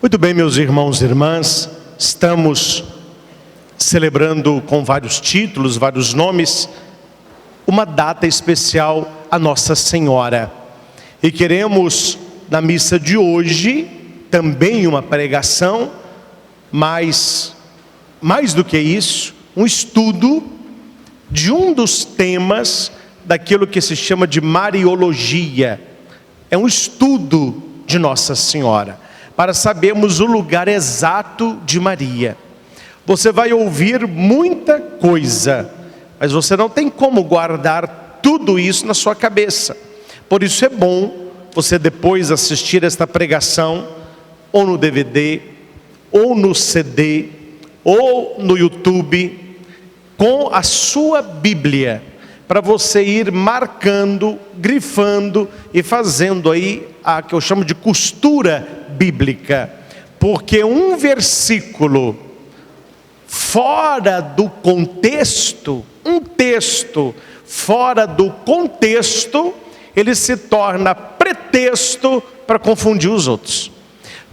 Muito bem, meus irmãos e irmãs, estamos celebrando com vários títulos, vários nomes, uma data especial a Nossa Senhora. E queremos, na missa de hoje, também uma pregação, mas mais do que isso, um estudo de um dos temas daquilo que se chama de Mariologia. É um estudo de Nossa Senhora, para sabermos o lugar exato de Maria. Você vai ouvir muita coisa, mas você não tem como guardar tudo isso na sua cabeça. Por isso é bom você depois assistir esta pregação, ou no DVD, ou no CD, ou no YouTube, com a sua Bíblia, para você ir marcando, grifando e fazendo aí a que eu chamo de costura bíblica. Porque um versículo fora do contexto, um texto fora do contexto, ele se torna pretexto para confundir os outros.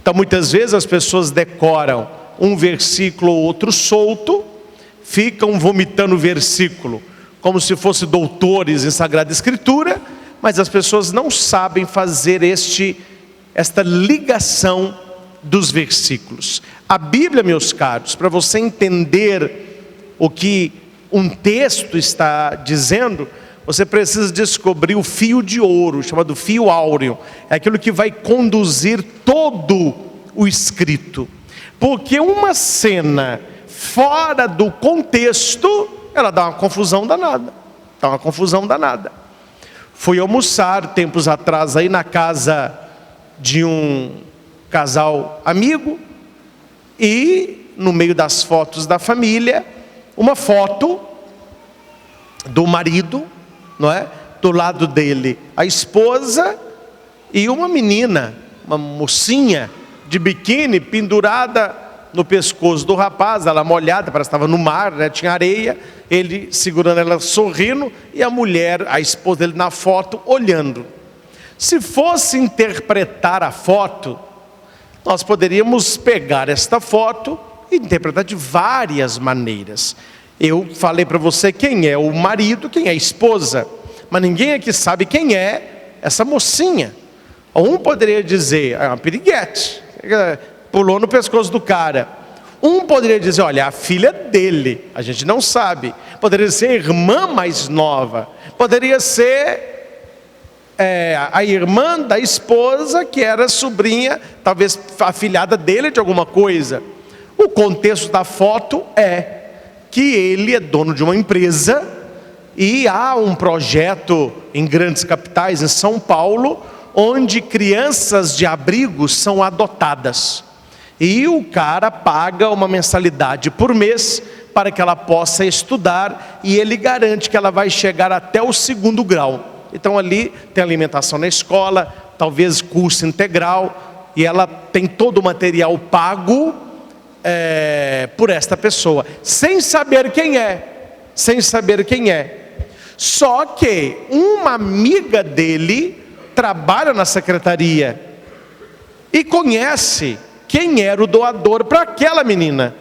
Então muitas vezes as pessoas decoram um versículo ou outro solto, ficam vomitando o versículo como se fossem doutores em Sagrada Escritura, mas as pessoas não sabem fazer esta ligação dos versículos. A Bíblia, meus caros, para você entender o que um texto está dizendo, você precisa descobrir o fio de ouro, chamado fio áureo. É aquilo que vai conduzir todo o escrito. Porque uma cena fora do contexto, ela dá uma confusão danada. Fui almoçar tempos atrás aí na casa de um casal amigo, e no meio das fotos da família, uma foto do marido, não é? Do lado dele a esposa e uma menina, uma mocinha de biquíni pendurada no pescoço do rapaz, ela molhada, parece que estava no mar, né? Tinha areia, ele segurando ela sorrindo, e a mulher, a esposa dele na foto, olhando. Se fosse interpretar a foto, nós poderíamos pegar esta foto e interpretar de várias maneiras. Eu falei para você quem é o marido, quem é a esposa, mas ninguém aqui sabe quem é essa mocinha. Um poderia dizer, é uma piriguete, pulou no pescoço do cara. Um poderia dizer, olha, a filha dele, a gente não sabe. Poderia ser a irmã mais nova. Poderia ser a irmã da esposa, que era sobrinha, talvez afilhada dele de alguma coisa. O contexto da foto é que ele é dono de uma empresa, e há um projeto em grandes capitais, em São Paulo, onde crianças de abrigo são adotadas. E o cara paga uma mensalidade por mês para que ela possa estudar, e ele garante que ela vai chegar até o 2º grau. Então ali tem alimentação na escola, talvez curso integral, e ela tem todo o material pago por esta pessoa, sem saber quem é. Só que uma amiga dele trabalha na secretaria e conhece quem era o doador para aquela menina.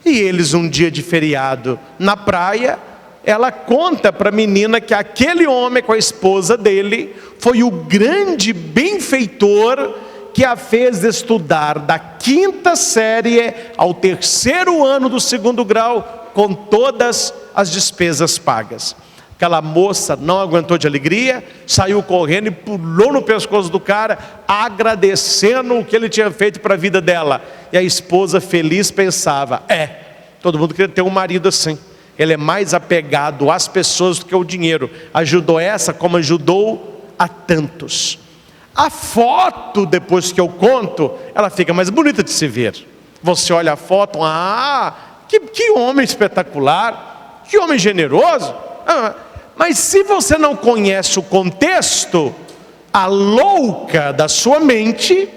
E eles, um dia de feriado na praia, ela conta para a menina que aquele homem com a esposa dele foi o grande benfeitor que a fez estudar da 5ª série ao 3º ano do 2º grau, com todas as despesas pagas. Aquela moça não aguentou de alegria, saiu correndo e pulou no pescoço do cara, agradecendo o que ele tinha feito para a vida dela. E a esposa feliz pensava, todo mundo queria ter um marido assim. Ele é mais apegado às pessoas do que ao dinheiro. Ajudou essa como ajudou a tantos. A foto, depois que eu conto, ela fica mais bonita de se ver. Você olha a foto, que homem espetacular, que homem generoso. Mas se você não conhece o contexto, a louca da sua mente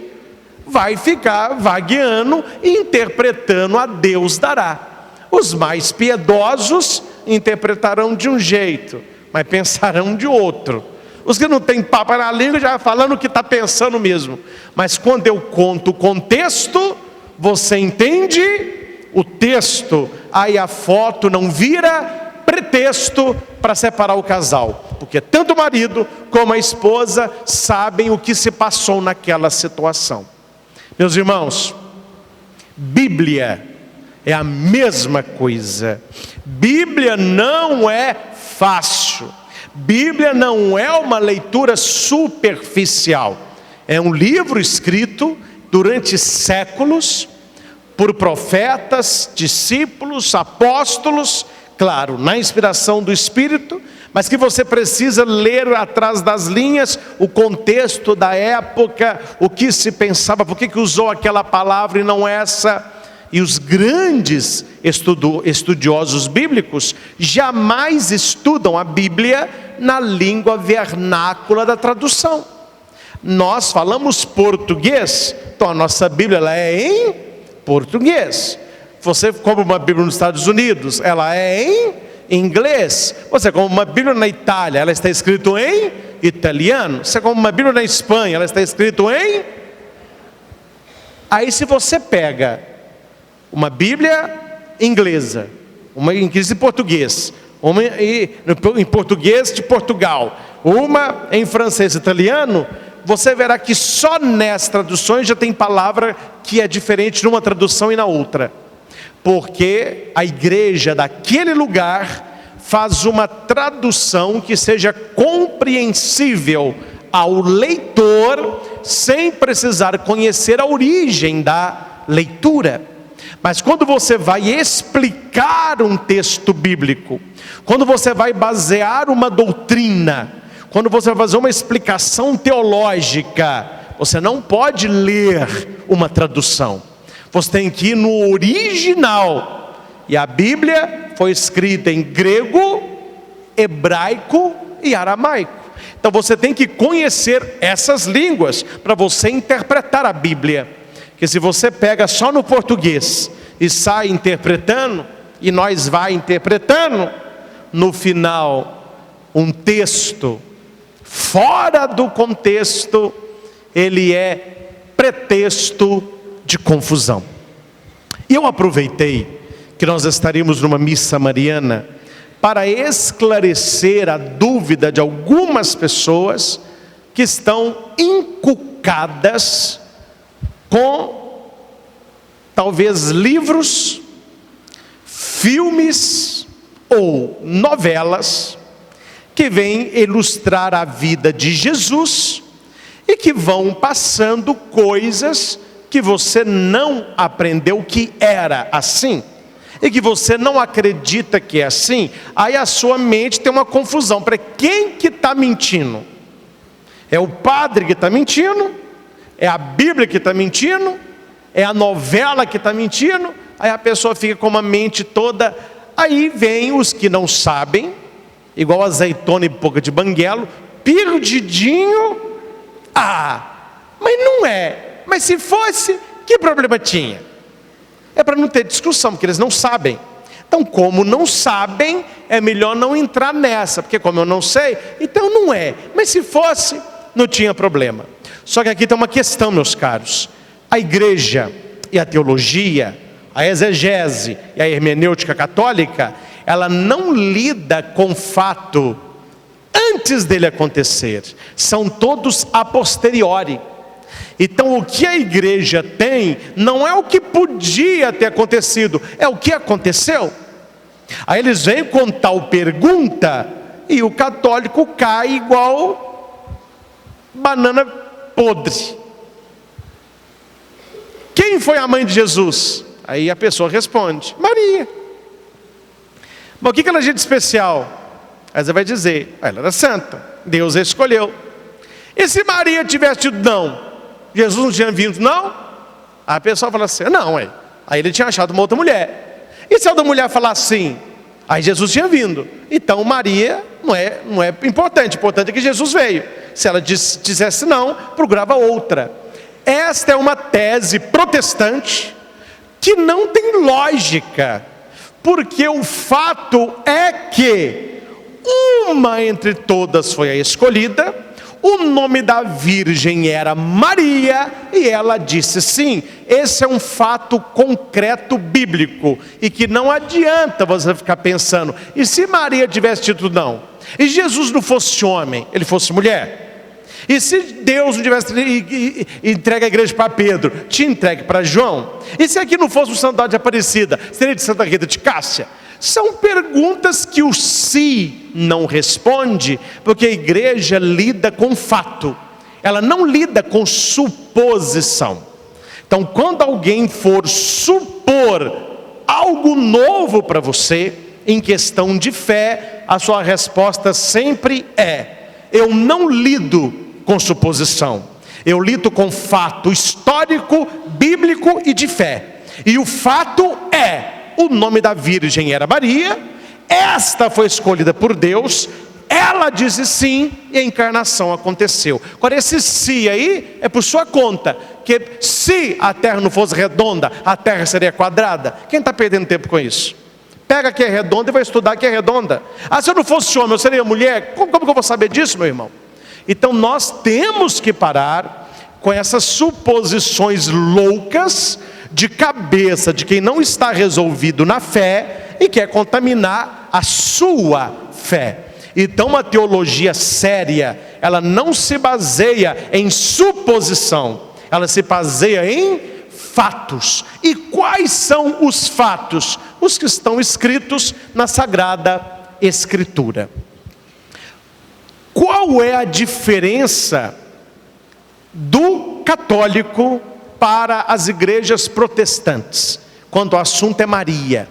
vai ficar vagueando e interpretando a Deus dará. Os mais piedosos interpretarão de um jeito, mas pensarão de outro. Os que não têm papo na língua já falando o que está pensando mesmo. Mas quando eu conto o contexto, você entende o texto. Aí a foto não vira pretexto para separar o casal. Porque tanto o marido como a esposa sabem o que se passou naquela situação. Meus irmãos, Bíblia é a mesma coisa. Bíblia não é fácil. Bíblia não é uma leitura superficial. É um livro escrito durante séculos por profetas, discípulos, apóstolos, claro, na inspiração do Espírito, mas que você precisa ler atrás das linhas o contexto da época, o que se pensava, por que usou aquela palavra e não essa. E os grandes estudiosos bíblicos jamais estudam a Bíblia na língua vernácula da tradução. Nós falamos português, então a nossa Bíblia ela é em português. Você compra uma Bíblia nos Estados Unidos, ela é em inglês. Você compra uma Bíblia na Itália, ela está escrita em italiano. Você compra uma Bíblia na Espanha, ela está escrita em... Aí se você pega uma Bíblia inglesa, uma inglesa em português, uma em português de Portugal, uma em francês e italiano, você verá que só nessas traduções já tem palavra que é diferente numa tradução e na outra. Porque a igreja daquele lugar faz uma tradução que seja compreensível ao leitor, sem precisar conhecer a origem da leitura. Mas quando você vai explicar um texto bíblico, quando você vai basear uma doutrina, quando você vai fazer uma explicação teológica, você não pode ler uma tradução. Você tem que ir no original. E a Bíblia foi escrita em grego, hebraico e aramaico. Então você tem que conhecer essas línguas para você interpretar a Bíblia. Porque se você pega só no português e sai interpretando, e nós vai interpretando, no final, um texto fora do contexto, ele é pretexto de confusão. E eu aproveitei que nós estaríamos numa missa mariana para esclarecer a dúvida de algumas pessoas que estão encucadas com talvez livros, filmes ou novelas que vêm ilustrar a vida de Jesus e que vão passando coisas que você não aprendeu que era assim, e que você não acredita que é assim. Aí a sua mente tem uma confusão. Para quem que está mentindo? É o padre que está mentindo? É a Bíblia que está mentindo? É a novela que está mentindo? Aí a pessoa fica com uma mente toda. Aí vem os que não sabem, igual azeitona e boca de banguelo, perdidinho. Mas não é. Mas se fosse, que problema tinha? É para não ter discussão, porque eles não sabem. Então, como não sabem, é melhor não entrar nessa, porque como eu não sei, então não é. Mas se fosse, não tinha problema. Só que aqui tem uma questão, meus caros. A igreja e a teologia, a exegese e a hermenêutica católica, ela não lida com o fato antes dele acontecer. São todos a posteriori. Então o que a igreja tem não é o que podia ter acontecido, é o que aconteceu. Aí eles vêm com tal pergunta e o católico cai igual banana podre. Quem foi a mãe de Jesus? Aí a pessoa responde: Maria. Mas o que ela tinha de especial? Aí você vai dizer: ela era santa, Deus a escolheu. E se Maria tivesse dito não? Jesus não tinha vindo, não? Aí a pessoa fala assim: não, aí ele tinha achado uma outra mulher. E se a outra mulher falar assim? Aí Jesus tinha vindo. Então Maria não é importante, o importante é que Jesus veio. Se ela dissesse não, procurava outra. Esta é uma tese protestante que não tem lógica, porque o fato é que uma entre todas foi a escolhida, o nome da virgem era Maria, e ela disse sim. Esse é um fato concreto bíblico, e que não adianta você ficar pensando, e se Maria tivesse dito não? E Jesus não fosse homem, ele fosse mulher? E se Deus não tivesse entregue a igreja para Pedro, tinha entregue para João? E se aqui não fosse o Santuário de Aparecida, seria de Santa Rita de Cássia? São perguntas que o se não responde, porque a igreja lida com fato, ela não lida com suposição. Então, quando alguém for supor algo novo para você, em questão de fé, a sua resposta sempre é: eu não lido com suposição, eu lido com fato histórico, bíblico e de fé. E o fato é: o nome da virgem era Maria, esta foi escolhida por Deus, ela disse sim, e a encarnação aconteceu. Agora esse se aí é por sua conta, que se a terra não fosse redonda, a terra seria quadrada. Quem está perdendo tempo com isso? Pega que é redonda e vai estudar que é redonda. Ah, se eu não fosse homem, eu seria mulher? Como que eu vou saber disso, meu irmão? Então nós temos que parar com essas suposições loucas de cabeça de quem não está resolvido na fé e quer contaminar a sua fé. Então uma teologia séria, ela não se baseia em suposição, ela se baseia em fatos. E quais são os fatos? Os que estão escritos na Sagrada Escritura. Qual é a diferença do católico para as igrejas protestantes quando o assunto é Maria?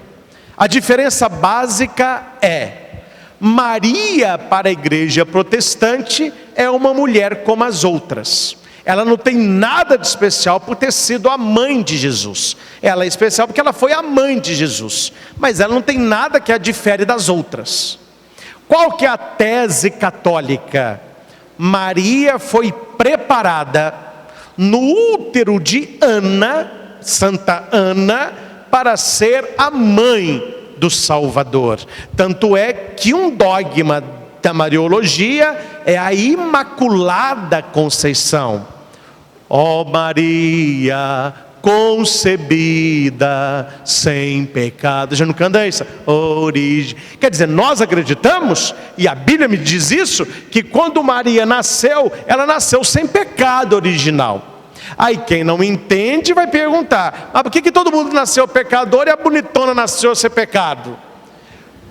A diferença básica é: Maria para a igreja protestante é uma mulher como as outras. Ela não tem nada de especial por ter sido a mãe de Jesus. Ela é especial porque ela foi a mãe de Jesus, mas ela não tem nada que a difere das outras. Qual que é a tese católica? Maria foi preparada no útero de Ana, Santa Ana, para ser a mãe do Salvador. Tanto é que um dogma da Mariologia é a Imaculada Conceição. Ó Maria concebida sem pecado. Já não canta isso? Origem. Quer dizer, nós acreditamos, e a Bíblia me diz isso, que quando Maria nasceu, ela nasceu sem pecado original. Aí quem não entende vai perguntar: mas por que todo mundo nasceu pecador e a bonitona nasceu sem pecado?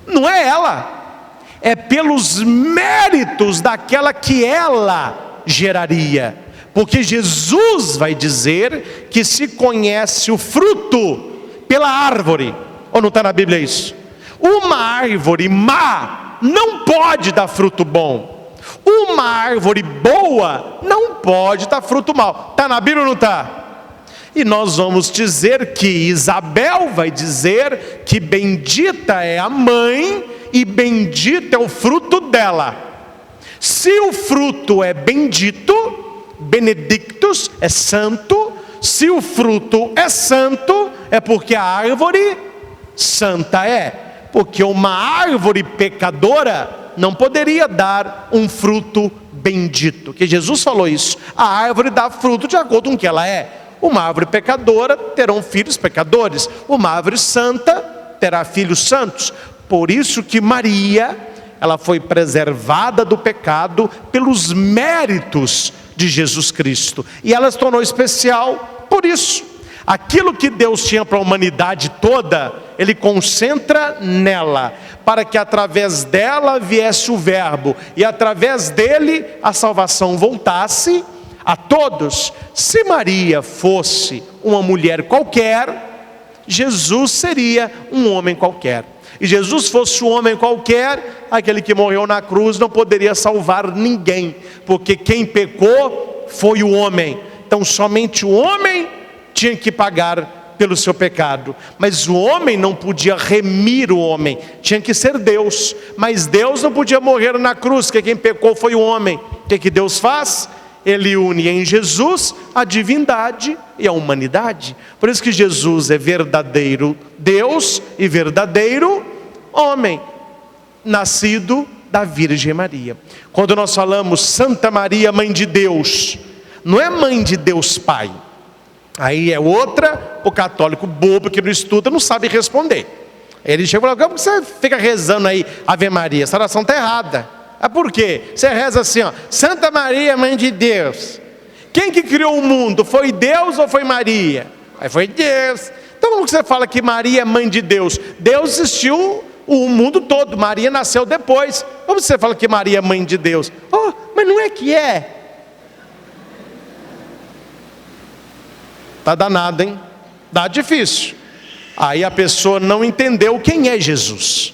Não é ela, é pelos méritos daquela que ela geraria. Porque Jesus vai dizer que se conhece o fruto pela árvore. Ou não está na Bíblia isso? Uma árvore má não pode dar fruto bom. Uma árvore boa não pode dar fruto mau. Está na Bíblia ou não está? E nós vamos dizer que Isabel vai dizer que bendita é a mãe e bendito é o fruto dela. Se o fruto é bendito, benedictus é santo. Se o fruto é santo, é porque a árvore santa é. Porque uma árvore pecadora não poderia dar um fruto bendito, que Jesus falou isso. A árvore dá fruto de acordo com o que ela é. Uma árvore pecadora terão filhos pecadores, uma árvore santa terá filhos santos. Por isso que Maria, ela foi preservada do pecado pelos méritos de Jesus Cristo, e ela se tornou especial por isso. Aquilo que Deus tinha para a humanidade toda, Ele concentra nela, para que através dela viesse o verbo, e através dele a salvação voltasse a todos. Se Maria fosse uma mulher qualquer, Jesus seria um homem qualquer. E Jesus fosse um homem qualquer, aquele que morreu na cruz não poderia salvar ninguém, porque quem pecou foi o homem. Então somente o homem tinha que pagar pelo seu pecado, mas o homem não podia remir o homem, tinha que ser Deus. Mas Deus não podia morrer na cruz, porque quem pecou foi o homem. O que Deus faz? Ele une em Jesus a divindade e a humanidade. Por isso que Jesus é verdadeiro Deus e verdadeiro homem, nascido da Virgem Maria. Quando nós falamos Santa Maria, Mãe de Deus, não é Mãe de Deus Pai. Aí é outra, o católico bobo que não estuda não sabe responder. Ele chega e fala: como você fica rezando aí Ave Maria? Essa oração está errada. Por quê? Você reza assim, ó: Santa Maria, Mãe de Deus. Quem que criou o mundo? Foi Deus ou foi Maria? Aí foi Deus. Então como que você fala que Maria é Mãe de Deus? Deus existiu o mundo todo, Maria nasceu depois. Como você fala que Maria é Mãe de Deus? Oh, mas não é que é. Tá danado, hein? Dá difícil. Aí a pessoa não entendeu quem é Jesus.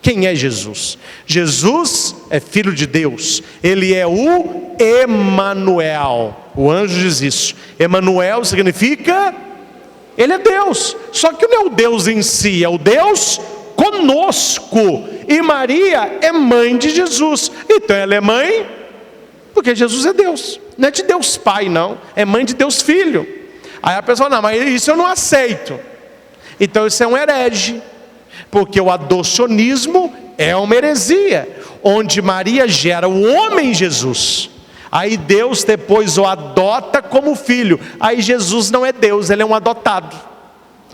Quem é Jesus? Jesus é Filho de Deus. Ele é o Emanuel. O anjo diz isso. Emanuel significa, Ele é Deus. Só que não é o Deus em si, é o Deus conosco. E Maria é mãe de Jesus. Então ela é mãe porque Jesus é Deus. Não é de Deus Pai, não. É mãe de Deus Filho. Aí a pessoa: não, mas isso eu não aceito. Então isso é um herege. Porque o adocionismo é uma heresia, onde Maria gera o homem Jesus. Aí Deus depois o adota como filho. Aí Jesus não é Deus, ele é um adotado.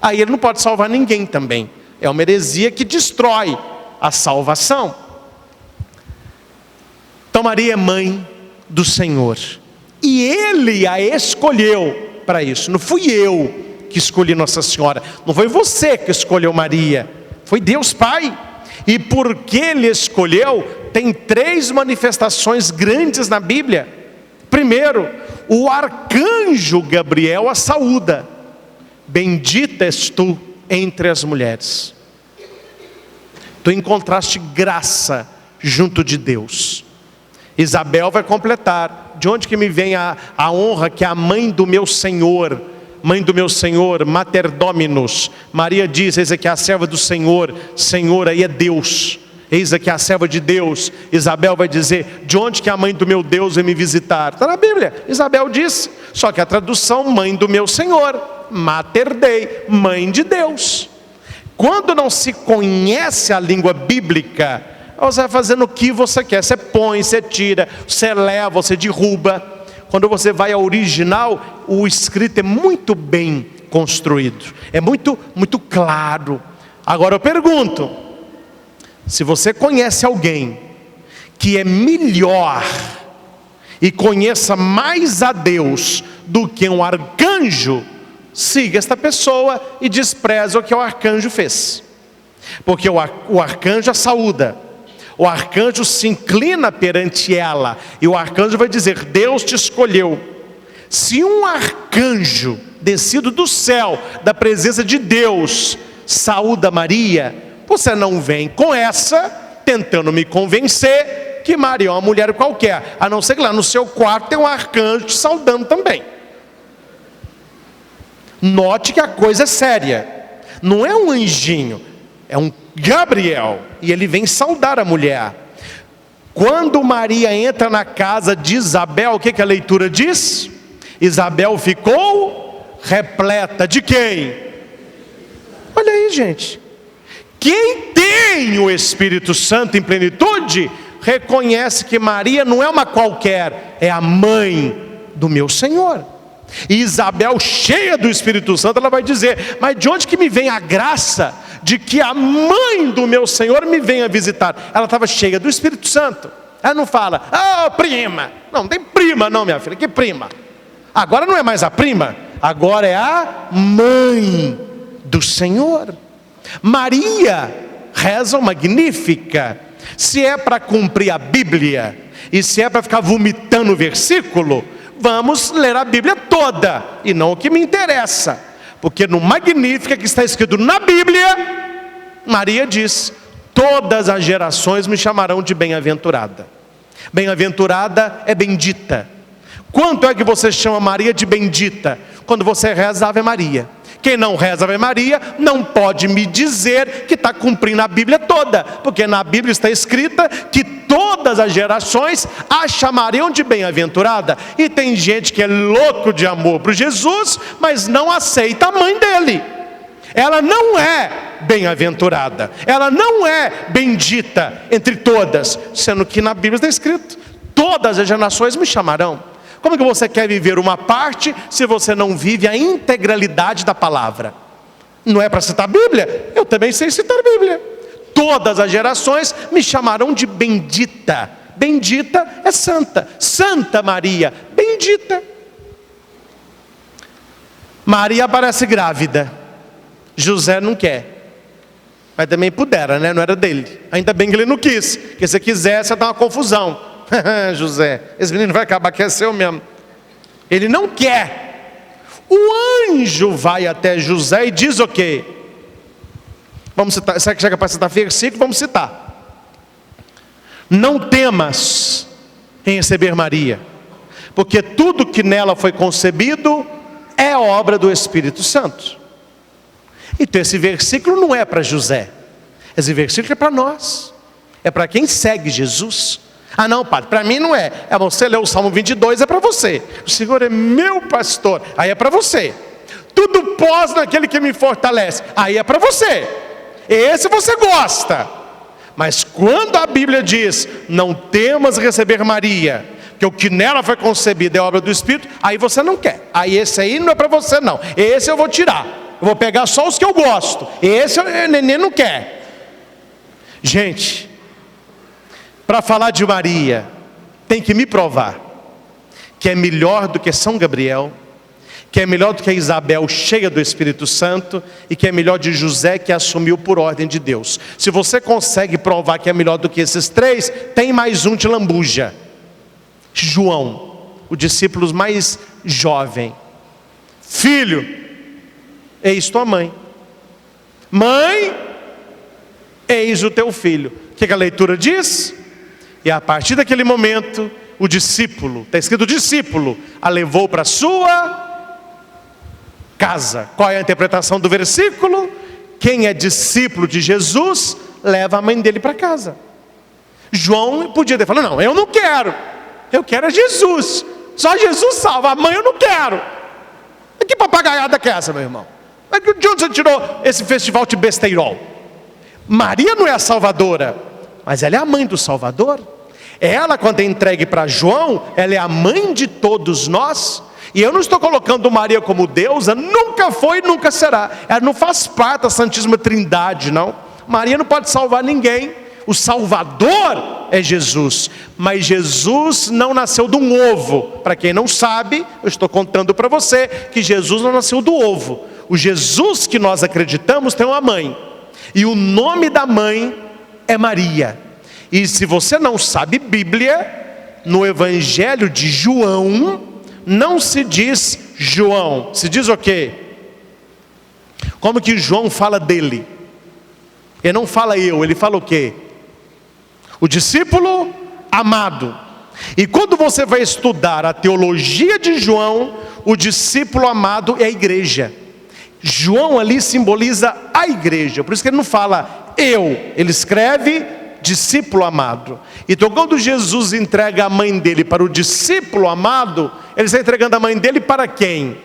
Aí ele não pode salvar ninguém também. É uma heresia que destrói a salvação. Então Maria é mãe do Senhor. E Ele a escolheu para isso. Não fui eu que escolhi Nossa Senhora. Não foi você que escolheu Maria. Foi Deus Pai. E porque Ele escolheu, tem 3 manifestações grandes na Bíblia. Primeiro, o arcanjo Gabriel a saúda: bendita és tu entre as mulheres. Tu encontraste graça junto de Deus. Isabel vai completar: de onde que me vem a honra que é a mãe do meu Senhor? Mãe do meu Senhor, Mater Dominus. Maria diz: eis aqui a serva do Senhor. Senhor aí é Deus. Eis aqui a serva de Deus. Isabel vai dizer: de onde que a mãe do meu Deus vem me visitar? Está na Bíblia, Isabel diz. Só que a tradução: mãe do meu Senhor, Mater Dei, mãe de Deus. Quando não se conhece a língua bíblica, você vai fazendo o que você quer. Você põe, você tira, você leva, você derruba. Quando você vai ao original, o escrito é muito bem construído, é muito claro. Agora eu pergunto: se você conhece alguém que é melhor e conheça mais a Deus do que um arcanjo, siga esta pessoa e despreza o que o arcanjo fez. Porque o arcanjo a saúda, o arcanjo se inclina perante ela, e o arcanjo vai dizer: Deus te escolheu. Se um arcanjo descido do céu, da presença de Deus, saúda Maria, você não vem com essa tentando me convencer que Maria é uma mulher qualquer, a não ser que lá no seu quarto tem um arcanjo te saudando também. Note que a coisa é séria. Não é um anjinho, é um Gabriel, e ele vem saudar a mulher. Quando Maria entra na casa de Isabel, o que a leitura diz? Isabel ficou repleta de quem? Olha aí, gente. Quem tem o Espírito Santo em plenitude, reconhece que Maria não é uma qualquer, é a mãe do meu Senhor. E Isabel, cheia do Espírito Santo, ela vai dizer: mas de onde que me vem a graça de que a mãe do meu Senhor me venha visitar? Ela estava cheia do Espírito Santo. Ela não fala: oh, prima. Não tem prima não, minha filha. Que prima? Agora não é mais a prima, agora é a mãe do Senhor. Maria reza o Magnífica. Se é para cumprir a Bíblia e se é para ficar vomitando o versículo, vamos ler a Bíblia toda e não o que me interessa. Porque no Magnífica, que está escrito na Bíblia, Maria diz: todas as gerações me chamarão de bem-aventurada. Bem-aventurada é bendita. Quanto é que você chama Maria de bendita? Quando você reza a Ave Maria. Quem não reza a Ave Maria não pode me dizer que está cumprindo a Bíblia toda, porque na Bíblia está escrita que todas as gerações a chamariam de bem-aventurada. E tem gente que é louco de amor por Jesus, mas não aceita a mãe dele. Ela não é bem-aventurada, ela não é bendita entre todas, sendo que na Bíblia está escrito: todas as gerações me chamarão. Como que você quer viver uma parte se você não vive a integralidade da palavra? Não é para citar a Bíblia? Eu também sei citar a Bíblia. Todas as gerações me chamarão de bendita. Bendita é santa. Santa Maria, bendita. Maria aparece grávida. José não quer. Mas também pudera, né? Não era dele. Ainda bem que ele não quis. Porque se quisesse, ia dar uma confusão. José, esse menino vai acabar que é seu mesmo. Ele não quer. O anjo vai até José e diz o quê? Vamos citar, será que chega para citar versículo? Vamos citar. Não temas em receber Maria, porque tudo que nela foi concebido é obra do Espírito Santo. Então esse versículo não é para José, esse versículo é para nós, é para quem segue Jesus. Ah não, padre, para mim não é. Você leu o Salmo 22, é para você. O Senhor é meu pastor, aí é para você. Tudo pós naquele que me fortalece, aí é para você. Esse você gosta. Mas quando a Bíblia diz: não temas receber Maria, que o que nela foi concebido é obra do Espírito, aí você não quer. Aí esse aí não é para você não. Esse eu vou tirar. Eu vou pegar só os que eu gosto. Esse o neném não quer. Gente, para falar de Maria, tem que me provar que é melhor do que São Gabriel, que é melhor do que a Isabel cheia do Espírito Santo, e que é melhor de José, que assumiu por ordem de Deus. Se você consegue provar que é melhor do que esses três, tem mais um de lambuja. João, o discípulo mais jovem. Filho, eis tua mãe. Mãe, eis o teu filho. O que a leitura diz? E a partir daquele momento, o discípulo, está escrito discípulo, a levou para sua casa. Qual é a interpretação do versículo? Quem é discípulo de Jesus, leva a mãe dele para casa. João podia ter falado: não, eu não quero. Eu quero é Jesus. Só Jesus salva, a mãe eu não quero. Que papagaiada que é essa, meu irmão? De onde você tirou esse festival de besteirol? Maria não é a salvadora, mas ela é a mãe do Salvador. Ela, quando é entregue para João, ela é a mãe de todos nós. E eu não estou colocando Maria como deusa, nunca foi e nunca será. Ela não faz parte da Santíssima Trindade, não. Maria não pode salvar ninguém. O Salvador é Jesus. Mas Jesus não nasceu de um ovo. Para quem não sabe, eu estou contando para você que Jesus não nasceu do ovo. O Jesus que nós acreditamos tem uma mãe. E o nome da mãe é Maria. E se você não sabe Bíblia, no Evangelho de João, não se diz João, se diz o quê? Como que João fala dele? Ele não fala eu, ele fala o quê? O discípulo amado. E quando você vai estudar a teologia de João, o discípulo amado é a igreja. João ali simboliza a igreja, por isso que ele não fala eu, ele escreve discípulo amado. Então quando Jesus entrega a mãe dele para o discípulo amado, ele está entregando a mãe dele para quem?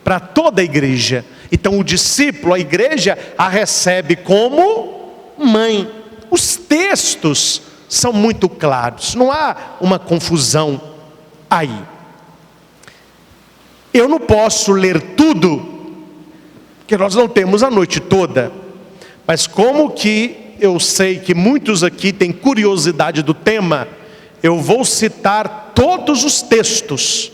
Para toda a igreja. Então o discípulo, a igreja, a recebe como mãe. Os textos são muito claros, não há uma confusão aí. Eu não posso ler tudo, porque nós não temos a noite toda, mas como que eu sei que muitos aqui têm curiosidade do tema, eu vou citar todos os textos.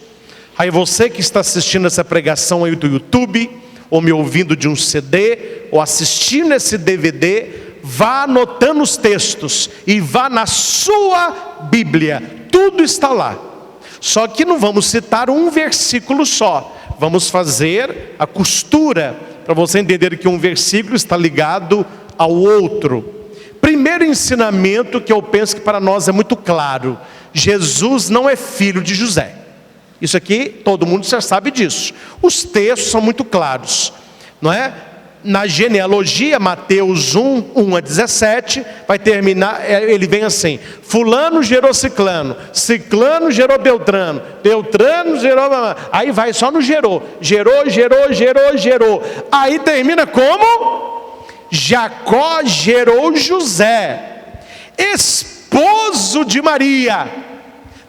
Aí você que está assistindo essa pregação aí do YouTube, ou me ouvindo de um CD, ou assistindo esse DVD, vá anotando os textos, e vá na sua Bíblia, tudo está lá. Só que não vamos citar um versículo só, vamos fazer a costura, para você entender que um versículo está ligado ao outro. Primeiro ensinamento que eu penso que para nós é muito claro: Jesus não é filho de José. Isso aqui todo mundo já sabe disso. Os textos são muito claros, não é? Na genealogia, Mateus 1 a 17, vai terminar, ele vem assim: fulano gerou ciclano, ciclano gerou beltrano, beltrano gerou, aí vai só no gerou, gerou. Aí termina como? Jacó gerou José, esposo de Maria,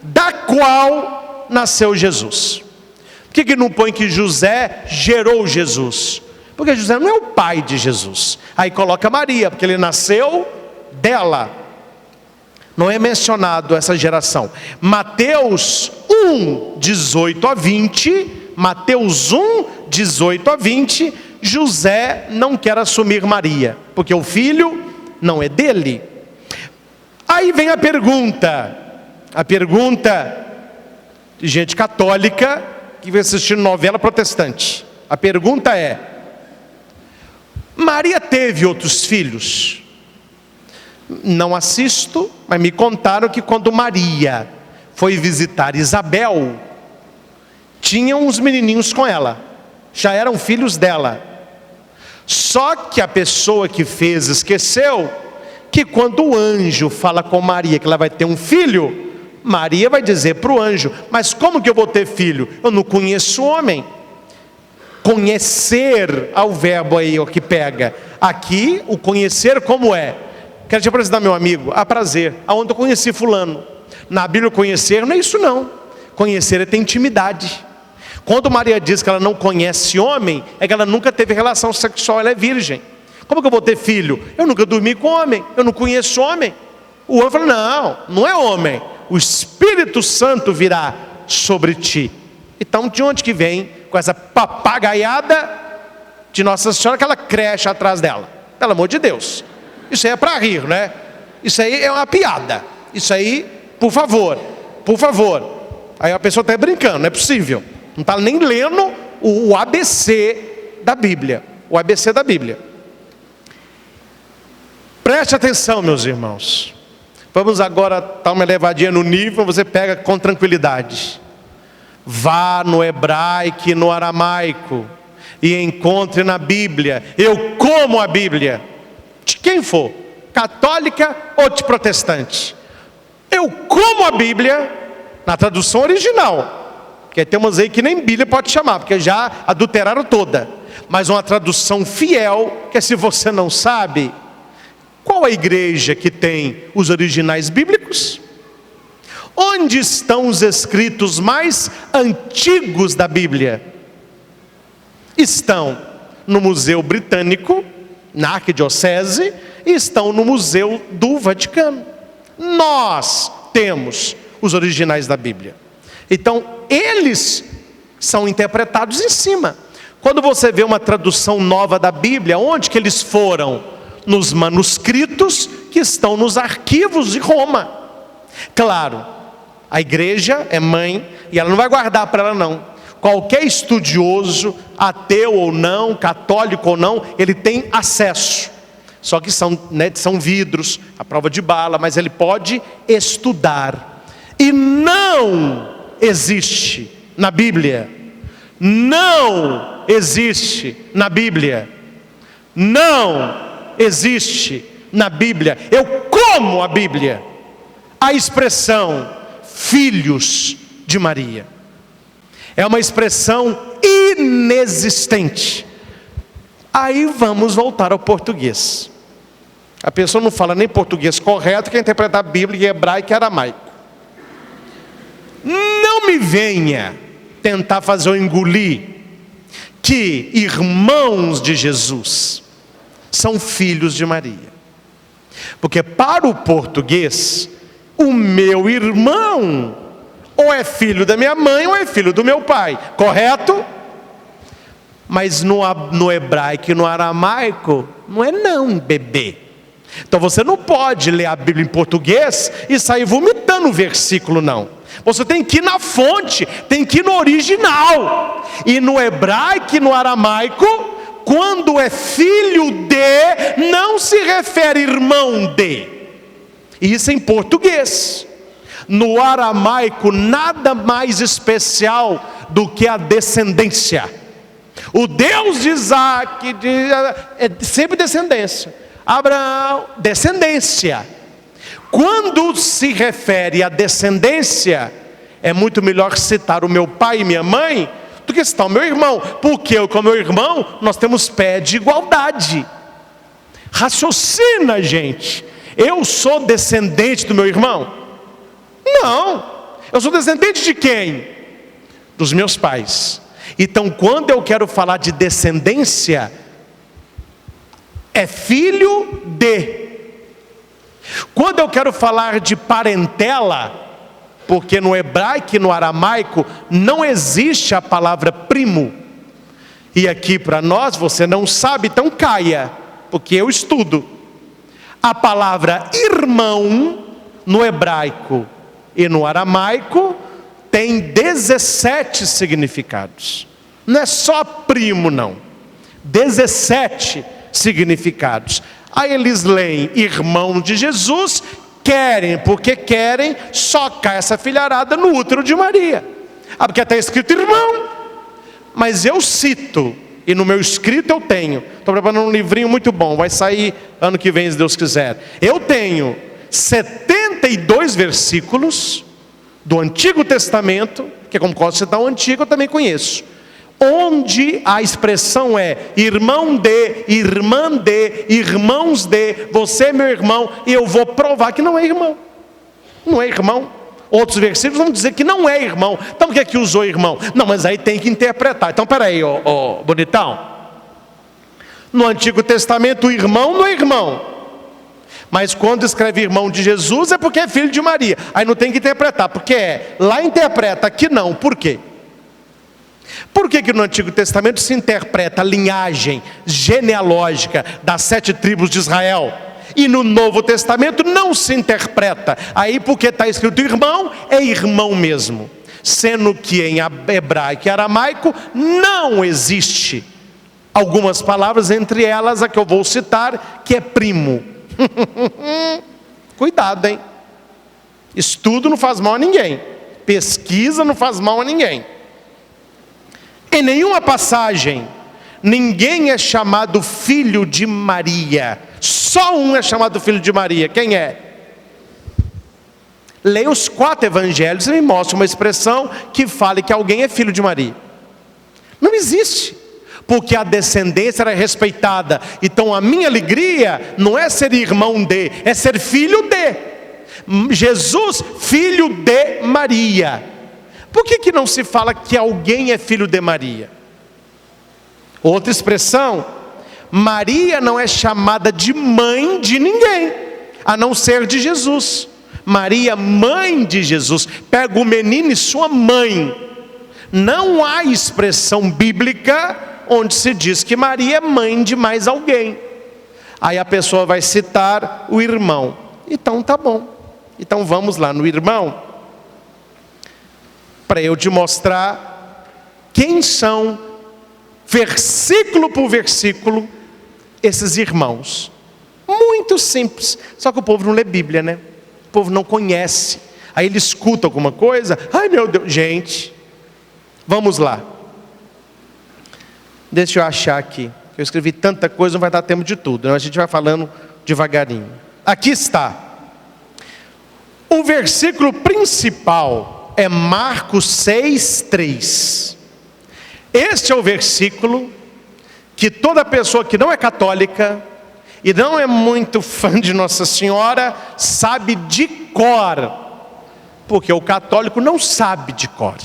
da qual nasceu Jesus. Por que não põe que José gerou Jesus? Porque José não é o pai de Jesus. Aí coloca Maria, porque ele nasceu dela. Não é mencionado essa geração. Mateus 1, 18 a 20, Mateus 1, 18 a 20, José não quer assumir Maria, porque o filho não é dele. Aí vem a pergunta de gente católica que vem assistindo novela protestante. A pergunta é: Maria teve outros filhos? Não assisto, mas me contaram que quando Maria foi visitar Isabel, tinha uns menininhos com ela, já eram filhos dela. Só que a pessoa que fez esqueceu que quando o anjo fala com Maria que ela vai ter um filho, Maria vai dizer para o anjo: mas como que eu vou ter filho? Eu não conheço homem. Conhecer ao verbo aí, o que pega. Aqui, o conhecer como é? Quero te apresentar meu amigo, a prazer, aonde eu conheci fulano. Na Bíblia conhecer não é isso não. Conhecer é ter intimidade. Quando Maria diz que ela não conhece homem, é que ela nunca teve relação sexual, ela é virgem. Como que eu vou ter filho? Eu nunca dormi com homem, eu não conheço homem. O anjo fala: não é homem, o Espírito Santo virá sobre ti. Então de onde que vem com essa papagaiada de Nossa Senhora, aquela creche atrás dela? Pelo amor de Deus, isso aí é para rir, né? Isso aí é uma piada. Isso aí, por favor. Aí a pessoa está brincando, não é possível. Não está nem lendo o ABC da Bíblia. O ABC da Bíblia. Preste atenção, meus irmãos. Vamos agora dar uma elevadinha no nível, você pega com tranquilidade. Vá no hebraico e no aramaico e encontre na Bíblia. Eu como a Bíblia. De quem for, católica ou de protestante. Eu como a Bíblia na tradução original. Porque tem umas aí que nem Bíblia pode chamar, porque já adulteraram toda. Mas uma tradução fiel, que se você não sabe, qual a igreja que tem os originais bíblicos? Onde estão os escritos mais antigos da Bíblia? Estão no Museu Britânico, na Arquidiocese, e estão no Museu do Vaticano. Nós temos os originais da Bíblia. Então, eles são interpretados em cima. Quando você vê uma tradução nova da Bíblia, onde que eles foram? Nos manuscritos que estão nos arquivos de Roma. Claro, a igreja é mãe e ela não vai guardar para ela não. Qualquer estudioso, ateu ou não, católico ou não, ele tem acesso. Só que são vidros, a prova de bala, mas ele pode estudar. E não existe na Bíblia. Não existe na Bíblia. Não existe na Bíblia. Eu como a Bíblia. A expressão filhos de Maria é uma expressão inexistente. Aí vamos voltar ao português. A pessoa não fala nem português correto, quer interpretar a Bíblia em hebraico e aramaico. Não me venha tentar fazer eu engolir que irmãos de Jesus são filhos de Maria. Porque para o português, o meu irmão ou é filho da minha mãe ou é filho do meu pai, correto? Mas no hebraico e no aramaico, não é não, bebê. Então você não pode ler a Bíblia em português e sair vomitando o versículo, não. Você tem que ir na fonte, tem que ir no original. E no hebraico e no aramaico, quando é filho de, não se refere irmão de. Isso em português. No aramaico, nada mais especial do que a descendência. O Deus de Isaac é sempre descendência. Abraão, descendência. Quando se refere à descendência, é muito melhor citar o meu pai e minha mãe do que citar o meu irmão, porque eu com o meu irmão, nós temos pé de igualdade. Raciocina, gente. Eu sou descendente do meu irmão? Não. Eu sou descendente de quem? Dos meus pais. Então, quando eu quero falar de descendência, é filho de. Quando eu quero falar de parentela, porque no hebraico e no aramaico não existe a palavra primo. E aqui para nós, você não sabe, então caia, porque eu estudo. A palavra irmão, no hebraico e no aramaico, tem 17 significados. Não é só primo, não. 17 significados. Aí eles leem irmão de Jesus, querem, porque querem socar essa filharada no útero de Maria. Porque está escrito irmão. Mas eu cito, e no meu escrito eu tenho, estou preparando um livrinho muito bom, vai sair ano que vem, se Deus quiser. Eu tenho 72 versículos do Antigo Testamento, que como posso citar o Antigo, eu também conheço, onde a expressão é irmão de, irmã de, irmãos de, você é meu irmão, e eu vou provar que não é irmão. Não é irmão. Outros versículos vão dizer que não é irmão. Então por que é que usou irmão? Não, mas aí tem que interpretar. Então peraí, ó bonitão. No Antigo Testamento o irmão não é irmão. Mas quando escreve irmão de Jesus é porque é filho de Maria. Aí não tem que interpretar, porque lá interpreta, aqui não. Por quê? Por que no Antigo Testamento se interpreta a linhagem genealógica das 7 tribos de Israel? E no Novo Testamento não se interpreta. Aí porque está escrito irmão, é irmão mesmo. Sendo que em hebraico e aramaico não existe algumas palavras, entre elas a que eu vou citar, que é primo. Cuidado, hein? Estudo não faz mal a ninguém. Pesquisa não faz mal a ninguém. Em nenhuma passagem ninguém é chamado filho de Maria. Só um é chamado filho de Maria. Quem é? Leia os 4 evangelhos e me mostre uma expressão que fale que alguém é filho de Maria. Não existe. Porque a descendência era respeitada. Então a minha alegria não é ser irmão de, é ser filho de. Jesus, filho de Maria. Por que não se fala que alguém é filho de Maria? Outra expressão, Maria não é chamada de mãe de ninguém, a não ser de Jesus. Maria, mãe de Jesus, pega o menino e sua mãe. Não há expressão bíblica onde se diz que Maria é mãe de mais alguém. Aí a pessoa vai citar o irmão. Então tá bom. Então vamos lá no irmão, para eu te mostrar quem são, versículo por versículo, esses irmãos. Muito simples. Só que o povo não lê Bíblia, né? O povo não conhece. Aí ele escuta alguma coisa. Ai meu Deus, gente. Vamos lá. Deixa eu achar aqui. Eu escrevi tanta coisa, não vai dar tempo de tudo. A gente vai falando devagarinho. Aqui está. O versículo principal é Marcos 6:3. Este é o versículo que toda pessoa que não é católica e não é muito fã de Nossa Senhora sabe de cor, porque o católico não sabe de cor.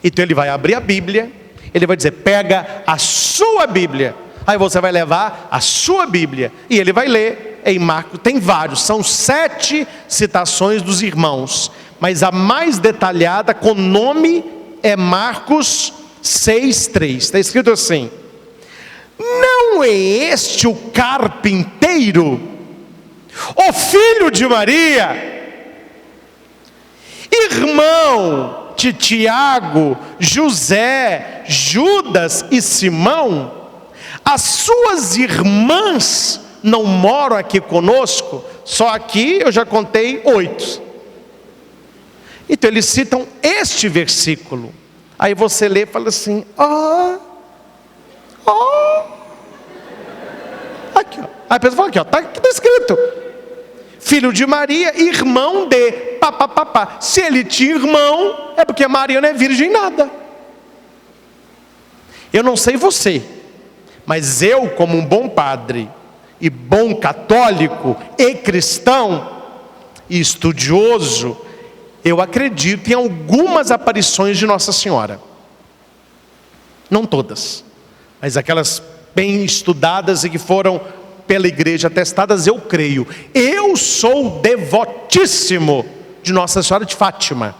Então ele vai abrir a Bíblia, ele vai dizer, pega a sua Bíblia, aí você vai levar a sua Bíblia, e ele vai ler em Marcos, tem vários, são 7 citações dos irmãos, mas a mais detalhada com nome é Marcos 6:3, está escrito assim: não é este o carpinteiro, o filho de Maria, irmão de Tiago, José, Judas e Simão? As suas irmãs não moram aqui conosco? Só aqui eu já contei 8. Então eles citam este versículo. Aí você lê e fala assim, aqui ó. Aí a pessoa fala aqui ó, tá escrito, filho de Maria, irmão de papapá. Se ele tinha irmão, é porque Maria não é virgem nada. Eu não sei você, mas eu, como um bom padre, e bom católico e cristão e estudioso, eu acredito em algumas aparições de Nossa Senhora. Não todas, mas aquelas bem estudadas e que foram pela igreja atestadas, eu creio. Eu sou devotíssimo de Nossa Senhora de Fátima,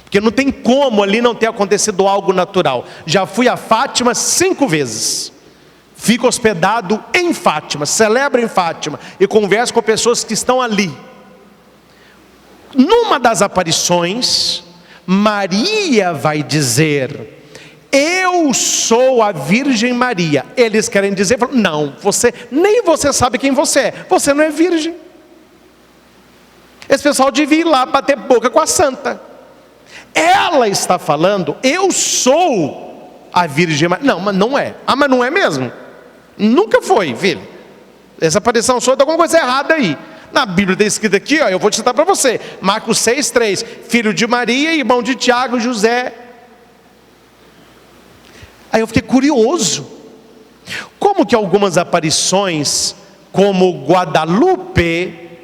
porque não tem como ali não ter acontecido algo natural. Já fui a Fátima 5 vezes, fico hospedado em Fátima, celebro em Fátima e converso com pessoas que estão ali. Numa das aparições, Maria vai dizer: eu sou a Virgem Maria. Eles querem dizer, não, nem você sabe quem você não é virgem. Esse pessoal devia ir lá bater boca com a santa. Ela está falando, eu sou a Virgem Maria. Não, mas não é. Ah, mas não é mesmo? Nunca foi, filho. Essa aparição sua está com alguma coisa errada aí. Na Bíblia está escrito aqui, ó, eu vou te citar para você, Marcos 6,3, filho de Maria, irmão de Tiago e José. Aí eu fiquei curioso, como que algumas aparições, como Guadalupe,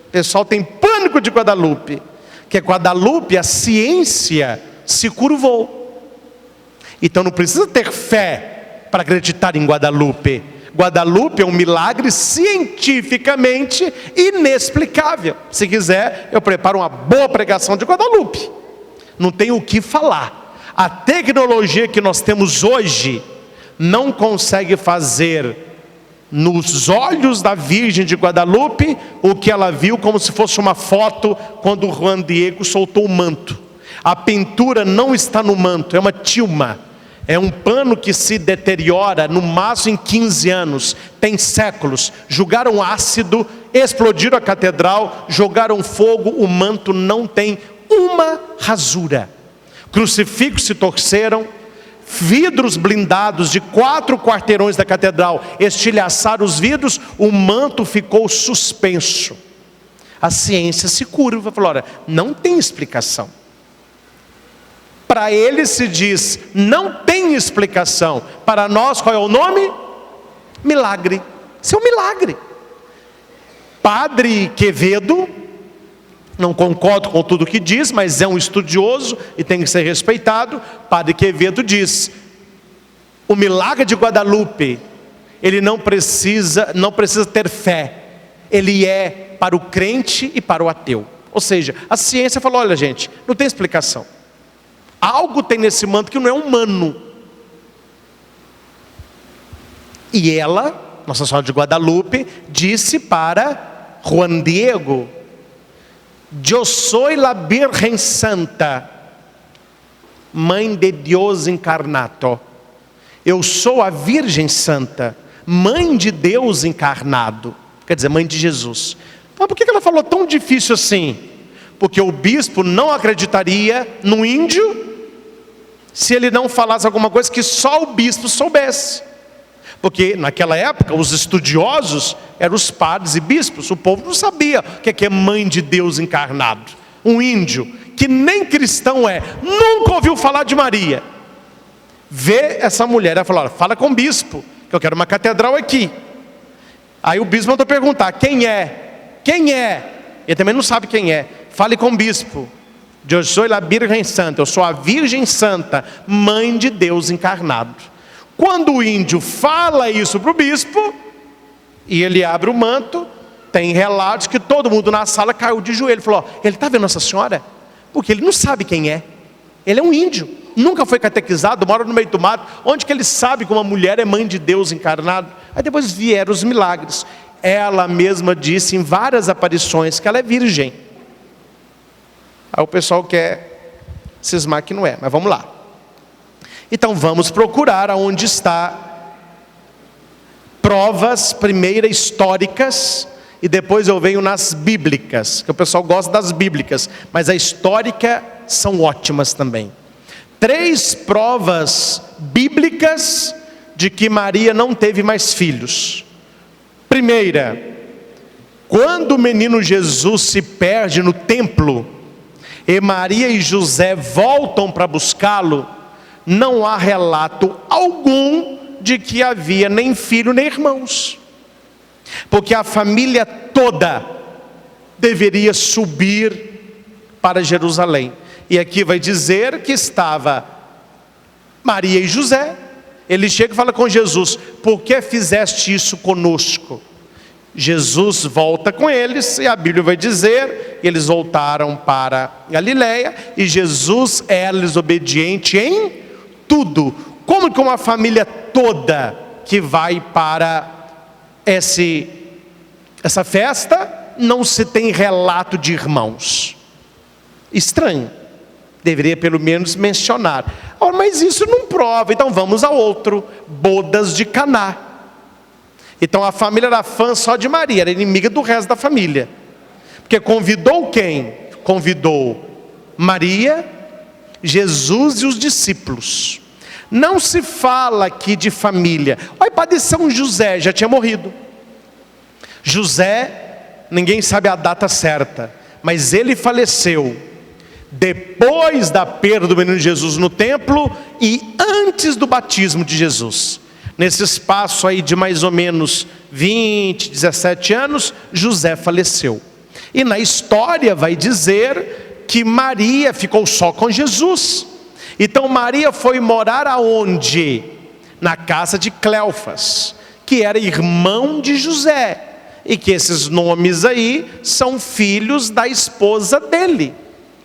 o pessoal tem pânico de Guadalupe, que Guadalupe, a ciência se curvou. Então não precisa ter fé para acreditar em Guadalupe. Guadalupe é um milagre cientificamente inexplicável. Se quiser, eu preparo uma boa pregação de Guadalupe. Não tem o que falar. A tecnologia que nós temos hoje não consegue fazer nos olhos da Virgem de Guadalupe o que ela viu como se fosse uma foto quando o Juan Diego soltou o manto. A pintura não está no manto, é uma tilma. É um pano que se deteriora no máximo em 15 anos, tem séculos. Jogaram ácido, explodiram a catedral, jogaram fogo, o manto não tem uma rasura. Crucifixos se torceram, vidros blindados de 4 quarteirões da catedral estilhaçaram os vidros, o manto ficou suspenso. A ciência se curva, falou, olha, não tem explicação. Para eles se diz, não tem explicação. Para nós, qual é o nome? Milagre. Isso é um milagre. Padre Quevedo, não concordo com tudo que diz, mas é um estudioso e tem que ser respeitado. Padre Quevedo diz, o milagre de Guadalupe, ele não precisa ter fé. Ele é para o crente e para o ateu. Ou seja, a ciência falou, olha gente, não tem explicação. Algo tem nesse manto que não é humano. E ela, Nossa Senhora de Guadalupe, disse para Juan Diego, eu sou a Virgem Santa, Mãe de Deus encarnado. Eu sou a Virgem Santa, Mãe de Deus encarnado. Quer dizer, Mãe de Jesus. Mas por que ela falou tão difícil assim? Porque o bispo não acreditaria no índio se ele não falasse alguma coisa que só o bispo soubesse. Porque naquela época os estudiosos eram os padres e bispos. O povo não sabia o que é Mãe de Deus encarnado. Um índio que nem cristão nunca ouviu falar de Maria, vê essa mulher, ela falou, olha, fala com o bispo, que eu quero uma catedral aqui. Aí o bispo mandou perguntar, quem é? Quem é? Ele também não sabe quem é. Fale com o bispo. Eu sou a Virgem Santa, eu sou a Virgem Santa, Mãe de Deus encarnado. Quando o índio fala isso para o bispo, e ele abre o manto, tem relatos que todo mundo na sala caiu de joelho. Falou, ele está vendo Nossa Senhora? Porque ele não sabe quem é. Ele é um índio, nunca foi catequizado, mora no meio do mato. Onde que ele sabe que uma mulher é Mãe de Deus encarnado? Aí depois vieram os milagres. Ela mesma disse em várias aparições que ela é virgem. Aí o pessoal quer cismar que não é, mas vamos lá. Então vamos procurar aonde está provas, primeiro históricas, e depois eu venho nas bíblicas, que o pessoal gosta das bíblicas, mas a histórica são ótimas também. 3 provas bíblicas de que Maria não teve mais filhos. Primeira, quando o menino Jesus se perde no templo, e Maria e José voltam para buscá-lo, não há relato algum de que havia nem filho nem irmãos, porque a família toda deveria subir para Jerusalém. E aqui vai dizer que estava Maria e José. Ele chega e fala com Jesus: por que fizeste isso conosco? Jesus volta com eles, e a Bíblia vai dizer que eles voltaram para Galiléia, e Jesus era-lhes obediente em tudo. Como que uma família toda que vai para essa festa, não se tem relato de irmãos? Estranho. Deveria pelo menos mencionar. Mas isso não prova. Então vamos ao outro: bodas de Caná. Então a família era fã só de Maria, era inimiga do resto da família, porque convidou quem? Convidou Maria, Jesus e os discípulos. Não se fala aqui de família. Olha, padre São José já tinha morrido. José, ninguém sabe a data certa, mas ele faleceu depois da perda do menino Jesus no templo e antes do batismo de Jesus. Nesse espaço aí de mais ou menos 20, 17 anos, José faleceu. E na história vai dizer que Maria ficou só com Jesus. Então Maria foi morar aonde? Na casa de Cleofas, que era irmão de José, e que esses nomes aí são filhos da esposa dele,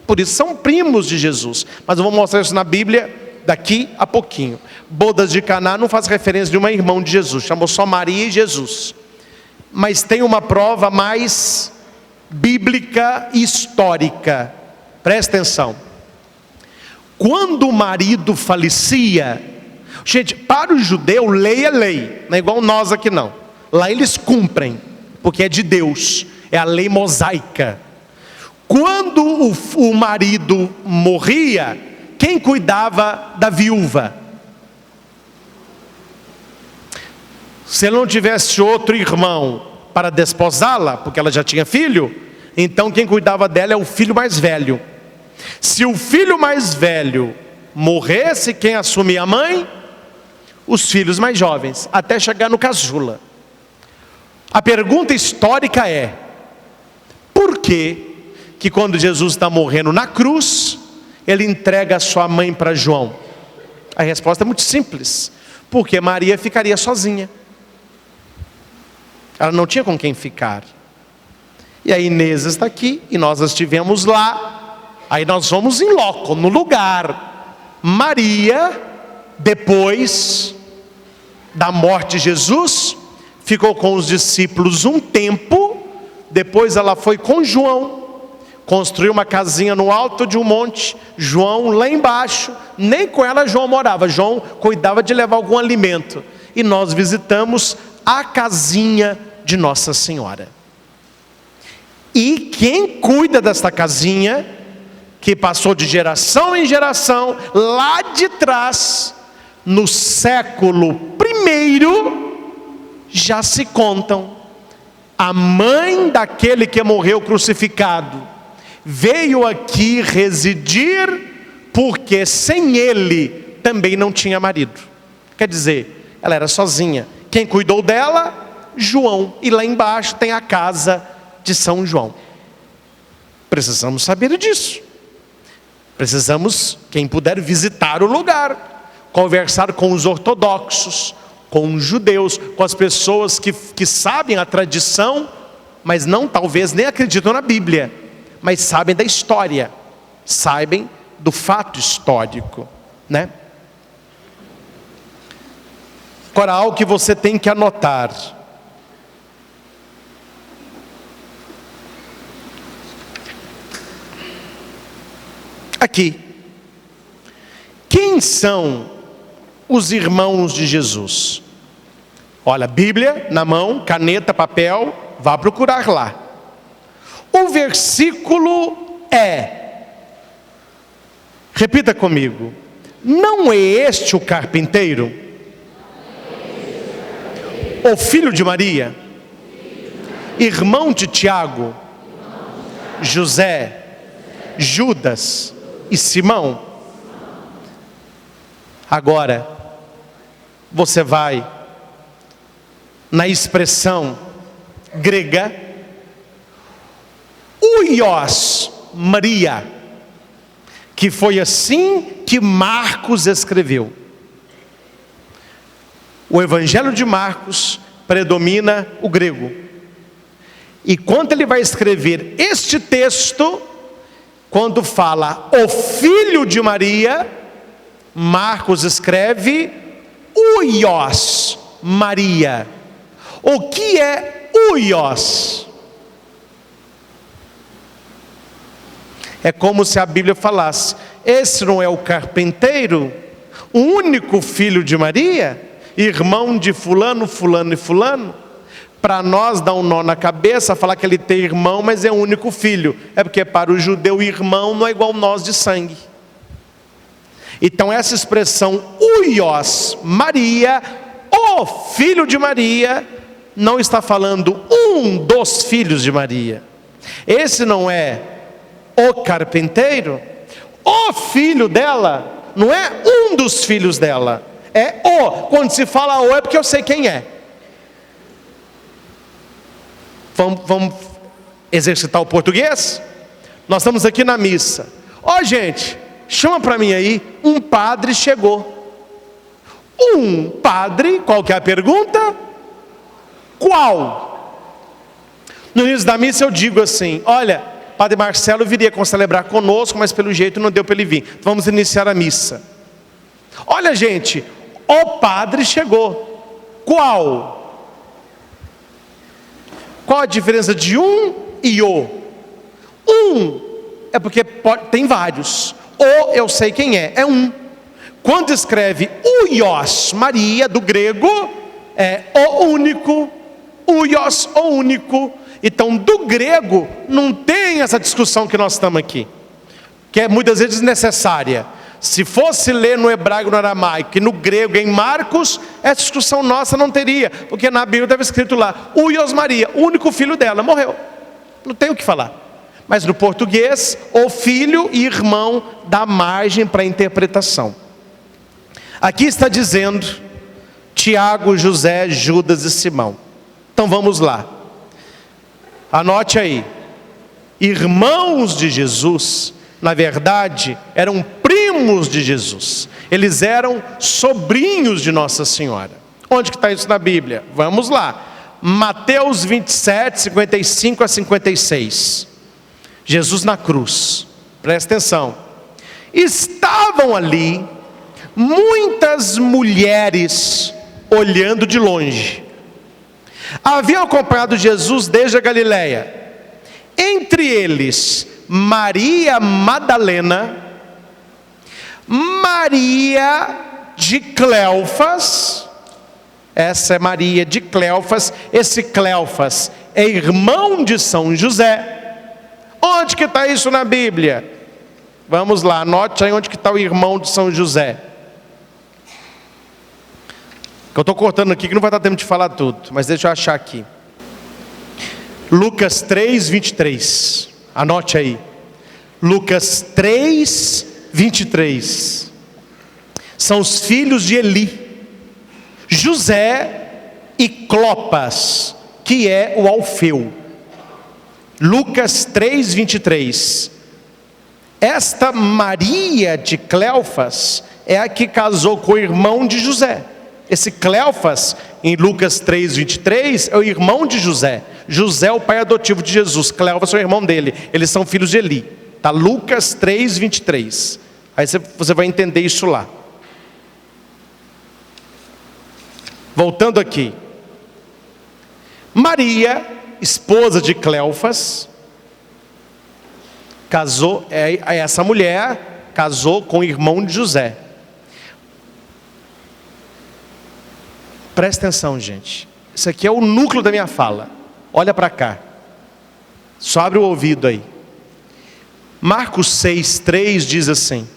por isso são primos de Jesus. Mas eu vou mostrar isso na Bíblia daqui a pouquinho. Bodas de Caná não faz referência de uma irmã de Jesus, chamou só Maria e Jesus. Mas tem uma prova mais bíblica e histórica. Presta atenção. Quando o marido falecia, gente, para o judeu lei é lei, não é igual nós aqui não. Lá eles cumprem, porque é de Deus, é a lei mosaica. Quando o marido morria, quem cuidava da viúva? Se ele não tivesse outro irmão para desposá-la, porque ela já tinha filho, então quem cuidava dela é o filho mais velho. Se o filho mais velho morresse, quem assumia a mãe? Os filhos mais jovens, até chegar no caçula. A pergunta histórica é: por que quando Jesus está morrendo na cruz, ele entrega a sua mãe para João? A resposta é muito simples: porque Maria ficaria sozinha, ela não tinha com quem ficar. E a Inês está aqui, e nós estivemos lá. Aí nós vamos em loco, no lugar. Maria, depois da morte de Jesus, ficou com os discípulos um tempo. Depois ela foi com João, construiu uma casinha no alto de um monte. João lá embaixo. Nem com ela João morava, João cuidava de levar algum alimento. E nós visitamos a casinha de Nossa Senhora. E quem cuida desta casinha, que passou de geração em geração, lá de trás, no século I, já se contam. A mãe daquele que morreu crucificado veio aqui residir, porque sem ele também não tinha marido. Quer dizer, ela era sozinha. Quem cuidou dela? João. E lá embaixo tem a casa de São João. Precisamos saber disso. Precisamos, quem puder, visitar o lugar, conversar com os ortodoxos, com os judeus, com as pessoas que sabem a tradição, mas não, talvez nem acreditam na Bíblia, mas sabem da história, sabem do fato histórico, né? Agora, algo que você tem que anotar: aqui, quem são os irmãos de Jesus? Olha, Bíblia na mão, caneta, papel, vá procurar lá. O versículo é, repita comigo: não é este o carpinteiro, o filho de Maria, irmão de Tiago, José, Judas e Simão? Agora, você vai na expressão grega huios Maria, que foi assim que Marcos escreveu. O Evangelho de Marcos predomina o grego. E quando ele vai escrever este texto, quando fala o filho de Maria, Marcos escreve huios Maria. O que é huios? É como se a Bíblia falasse: esse não é o carpinteiro, o único filho de Maria, irmão de fulano, fulano e fulano? Para nós dá um nó na cabeça falar que ele tem irmão, mas é o único filho. É porque para o judeu irmão não é igual nós de sangue. Então essa expressão huios Maria, o filho de Maria, não está falando um dos filhos de Maria. Esse não é o carpinteiro, o filho dela, não é um dos filhos dela, é o. Quando se fala o, é porque eu sei quem é. Vamos exercitar o português? Nós estamos aqui na missa. Ó, gente, chama para mim aí, um padre chegou. Um padre, qual que é a pergunta? Qual? No início da missa eu digo assim: olha, Padre Marcelo viria celebrar conosco, mas pelo jeito não deu para ele vir. Vamos iniciar a missa. Olha, gente, o padre chegou. Qual? Qual a diferença de um e o? Um é porque tem vários. O eu sei quem é um. Quando escreve huios Maria, do grego, é o único. Huios, o único. Então, do grego, não tem essa discussão que nós estamos aqui, que é muitas vezes desnecessária. Se fosse ler no hebraico, no aramaico, e no grego, em Marcos, essa discussão nossa não teria, porque na Bíblia estava escrito lá, huios Maria, o único filho dela, morreu. Não tem o que falar. Mas no português, o filho e irmão dá margem para interpretação. Aqui está dizendo Tiago, José, Judas e Simão. Então vamos lá. Anote aí. Irmãos de Jesus, na verdade, eram primos de Jesus. Eles eram sobrinhos de Nossa Senhora. Onde que está isso na Bíblia? Vamos lá. Mateus 27, 55 a 56. Jesus na cruz. Presta atenção. Estavam ali muitas mulheres olhando de longe. Haviam acompanhado Jesus desde a Galileia. Entre eles, Maria Madalena, Maria de Cleofas. Essa é Maria de Cleofas. Esse Cleofas é irmão de São José. Onde que está isso na Bíblia? Vamos lá, anote aí onde que está o irmão de São José. Que eu estou cortando aqui que não vai dar tempo de falar tudo, mas deixa eu achar aqui. Lucas 3, 23. Anote aí. Lucas 3, 23. São os filhos de Eli, José e Clopas, que é o Alfeu. Lucas 3, 23. Esta Maria de Cleofas é a que casou com o irmão de José. Esse Cleofas, em Lucas 3, 23, é o irmão de José. José é o pai adotivo de Jesus. Cleofas é o irmão dele. Eles são filhos de Eli. Tá? Lucas 3, 23. Aí você vai entender isso lá. Voltando aqui. Maria, esposa de Cleofas, casou, essa mulher casou com o irmão de José. Presta atenção, gente. Isso aqui é o núcleo da minha fala. Olha para cá. Só abre o ouvido aí. Marcos 6, 3 diz assim: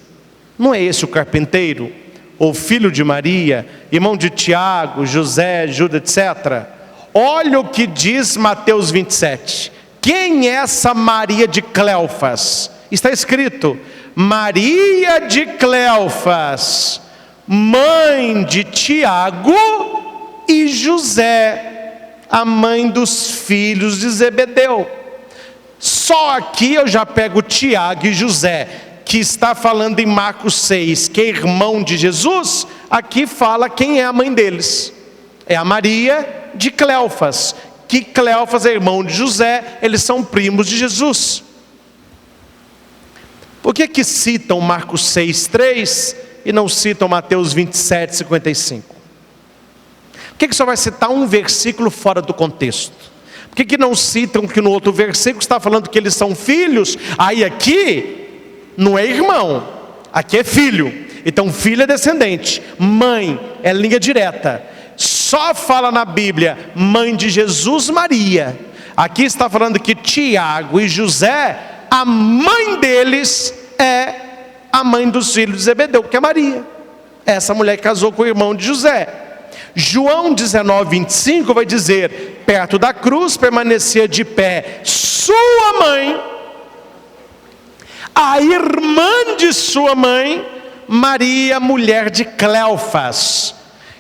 não é esse o carpinteiro, ou filho de Maria, irmão de Tiago, José, Judas, etc. Olha o que diz Mateus 27. Quem é essa Maria de Cleofas? Está escrito: Maria de Cleofas, mãe de Tiago e José, a mãe dos filhos de Zebedeu. Só aqui eu já pego Tiago e José, que está falando em Marcos 6, que é irmão de Jesus. Aqui fala quem é a mãe deles. É a Maria de Cleofas, que Cleofas é irmão de José, eles são primos de Jesus. Por que citam Marcos 6:3 e não citam Mateus 27:55? Por que só vai citar um versículo fora do contexto? Por que não citam que no outro versículo está falando que eles são filhos? Aí aqui não é irmão, aqui é filho. Então filho é descendente, mãe é linha direta. Só fala na Bíblia mãe de Jesus, Maria. Aqui está falando que Tiago e José, a mãe deles é a mãe dos filhos de Zebedeu, que é Maria. Essa mulher casou com o irmão de José. João 19:25 vai dizer: perto da cruz permanecia de pé sua mãe, a irmã de sua mãe, Maria, mulher de Cleofas.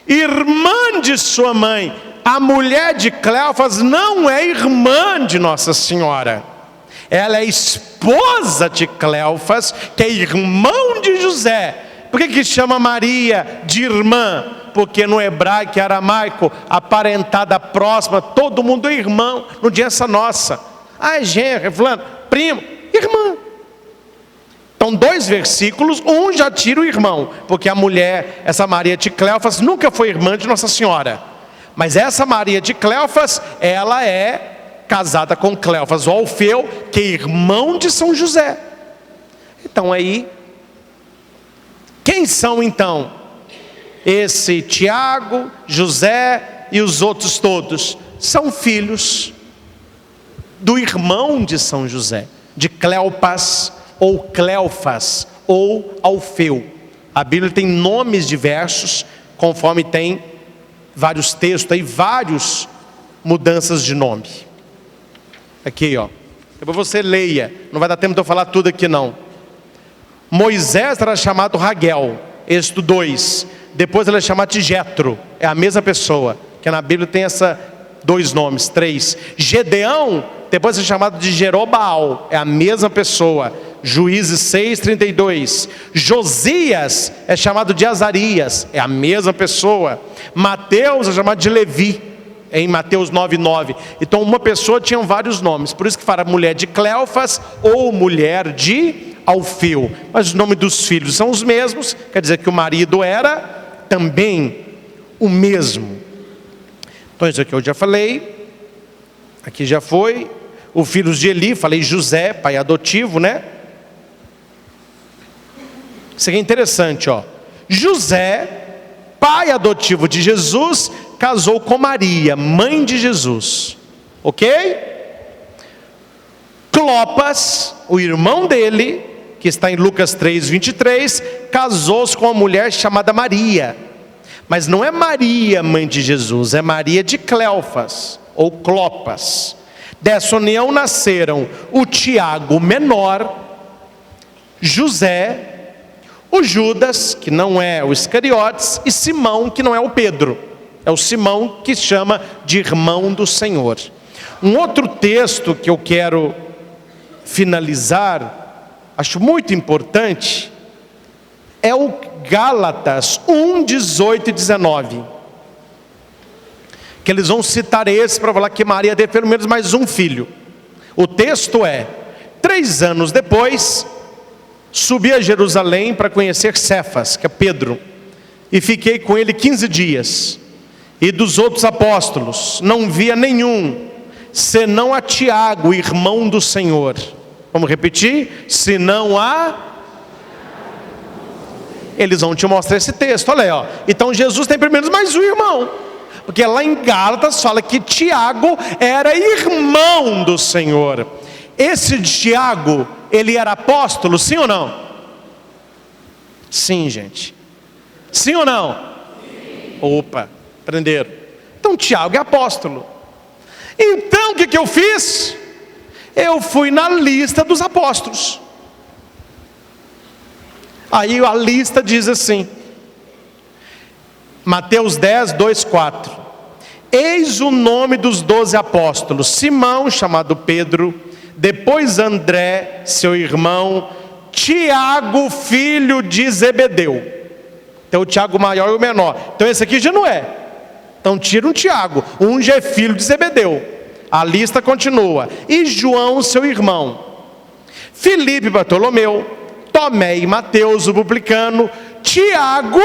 Irmã de sua mãe, a mulher de Cleofas não é irmã de Nossa Senhora. Ela é esposa de Cleofas, que é irmão de José. Por que chama Maria de irmã? Porque no hebraico e aramaico, aparentada próxima, todo mundo é irmão. Não tinha essa nossa. Ah, é genro, é fulano, primo, irmã. Então 2 versículos, um já tira o irmão, porque a mulher, essa Maria de Cleofas, nunca foi irmã de Nossa Senhora. Mas essa Maria de Cleofas, ela é casada com Cleofas, o Alfeu, que é irmão de São José. Então aí, quem são então? Esse Tiago, José e os outros todos, são filhos do irmão de São José, de Cleopas, ou Cleofas, ou Alfeu. A Bíblia tem nomes diversos, conforme tem vários textos, aí várias mudanças de nome. Aqui ó, depois você leia, não vai dar tempo de eu falar tudo aqui não. Moisés era chamado Raguel, Êxodo 2. Depois ele é chamado de Jetro, é a mesma pessoa, que na Bíblia tem essa 2 nomes, 3. Gedeão, depois é chamado de Jerobaal, é a mesma pessoa. Juízes 6:32. Josias é chamado de Azarias, é a mesma pessoa. Mateus é chamado de Levi, em Mateus 9:9. Então uma pessoa tinha vários nomes, por isso que fala mulher de Cleofas ou mulher de Alfeu. Mas os nomes dos filhos são os mesmos, quer dizer que o marido era também o mesmo. Então isso aqui eu já falei, aqui já foi. Os filhos de Eli, falei José, pai adotivo, né? Isso aqui é interessante, ó. José, pai adotivo de Jesus, casou com Maria, mãe de Jesus. Ok? Clopas, o irmão dele, que está em Lucas 3:23, casou-se com uma mulher chamada Maria. Mas não é Maria, mãe de Jesus, é Maria de Cleofas, ou Clopas. Dessa união nasceram o Tiago menor, José, o Judas, que não é o Iscariotes, e Simão, que não é o Pedro. É o Simão que chama de irmão do Senhor. Um outro texto que eu quero finalizar, acho muito importante, é o Gálatas 1:18 e 19. Que eles vão citar esse para falar que Maria teve pelo menos mais um filho. O texto é: 3 anos depois, subi a Jerusalém para conhecer Cefas, que é Pedro, e fiquei com ele 15 dias. E dos outros apóstolos não via nenhum, senão a Tiago, irmão do Senhor. Vamos repetir? Senão a... Eles vão te mostrar esse texto, olha aí, ó. Então Jesus tem pelo menos mais um irmão, porque lá em Gálatas fala que Tiago era irmão do Senhor. Esse Tiago, ele era apóstolo, sim ou não? Sim, gente. Sim ou não? Sim. Opa, aprenderam. Então Tiago é apóstolo. Então o que eu fiz? Eu fui na lista dos apóstolos. Aí a lista diz assim: Mateus 10, 2, 4. Eis o nome dos 12 apóstolos: Simão, chamado Pedro, depois André, seu irmão, Tiago, filho de Zebedeu. Então o Tiago maior e o menor. Então esse aqui já não é. Então tira um Tiago, um já é filho de Zebedeu. A lista continua. E João, seu irmão, Filipe, Bartolomeu, Tomé e Mateus, o publicano, Tiago,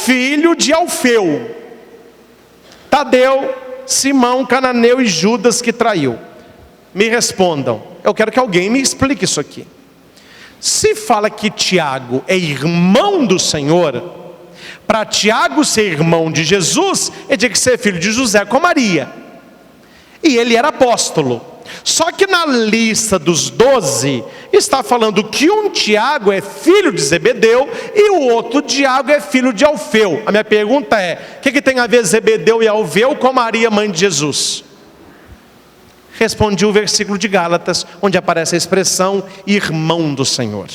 filho de Alfeu, Tadeu, Simão, cananeu e Judas, que traiu. Me respondam, eu quero que alguém me explique isso aqui. Se fala que Tiago é irmão do Senhor, para Tiago ser irmão de Jesus, ele tinha que ser filho de José com Maria, e ele era apóstolo. Só que na lista dos 12, está falando que um Tiago é filho de Zebedeu e o outro Tiago é filho de Alfeu. A minha pergunta é: o que tem a ver Zebedeu e Alfeu com Maria, mãe de Jesus? Respondi o versículo de Gálatas, onde aparece a expressão irmão do Senhor.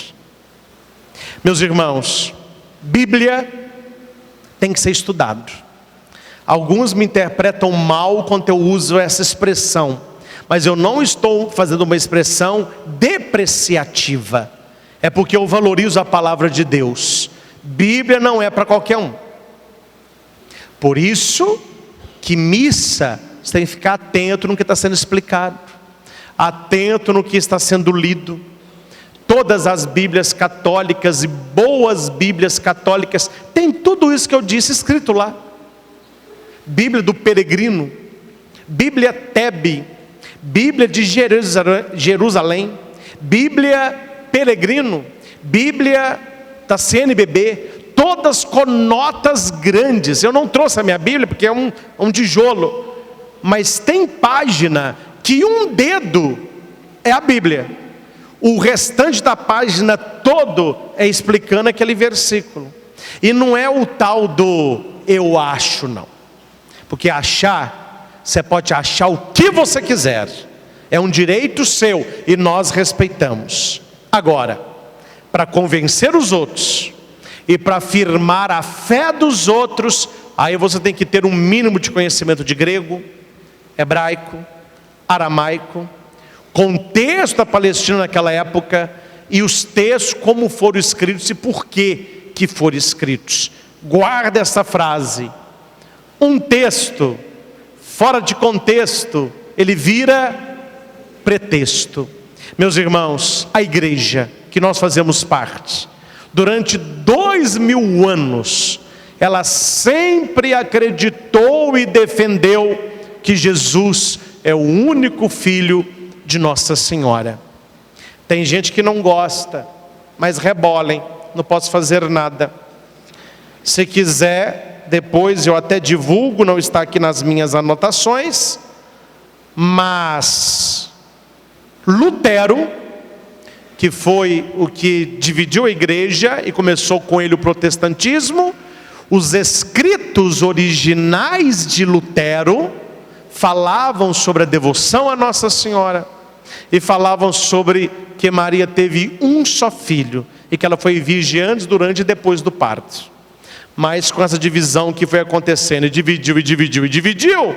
Meus irmãos, Bíblia tem que ser estudado. Alguns me interpretam mal quando eu uso essa expressão, mas eu não estou fazendo uma expressão depreciativa. É porque eu valorizo a palavra de Deus. Bíblia não é para qualquer um. Por isso que missa, você tem que ficar atento no que está sendo explicado, atento no que está sendo lido. Todas as Bíblias católicas e boas Bíblias católicas tem tudo isso que eu disse escrito lá. Bíblia do Peregrino, Bíblia Tebe, Bíblia de Jerusalém, Bíblia Peregrino, Bíblia da CNBB, todas com notas grandes. Eu não trouxe a minha Bíblia porque é um tijolo, mas tem página que um dedo é a Bíblia, o restante da página todo é explicando aquele versículo. E não é o tal do eu acho, não, porque achar, você pode achar o que você quiser, é um direito seu e nós respeitamos. Agora, para convencer os outros e para afirmar a fé dos outros, aí você tem que ter um mínimo de conhecimento de grego, hebraico, aramaico, contexto da Palestina naquela época, e os textos como foram escritos e por que foram escritos. Guarda essa frase: um texto fora de contexto, ele vira pretexto. Meus irmãos, a igreja que nós fazemos parte, durante 2000 anos, ela sempre acreditou e defendeu que Jesus é o único Filho de Nossa Senhora. Tem gente que não gosta, mas rebolem, não posso fazer nada. Se quiser, depois eu até divulgo, não está aqui nas minhas anotações, mas Lutero, que foi o que dividiu a igreja e começou com ele o protestantismo, os escritos originais de Lutero falavam sobre a devoção a Nossa Senhora e falavam sobre que Maria teve um só filho e que ela foi virgem antes, durante e depois do parto. Mas com essa divisão que foi acontecendo, e dividiu,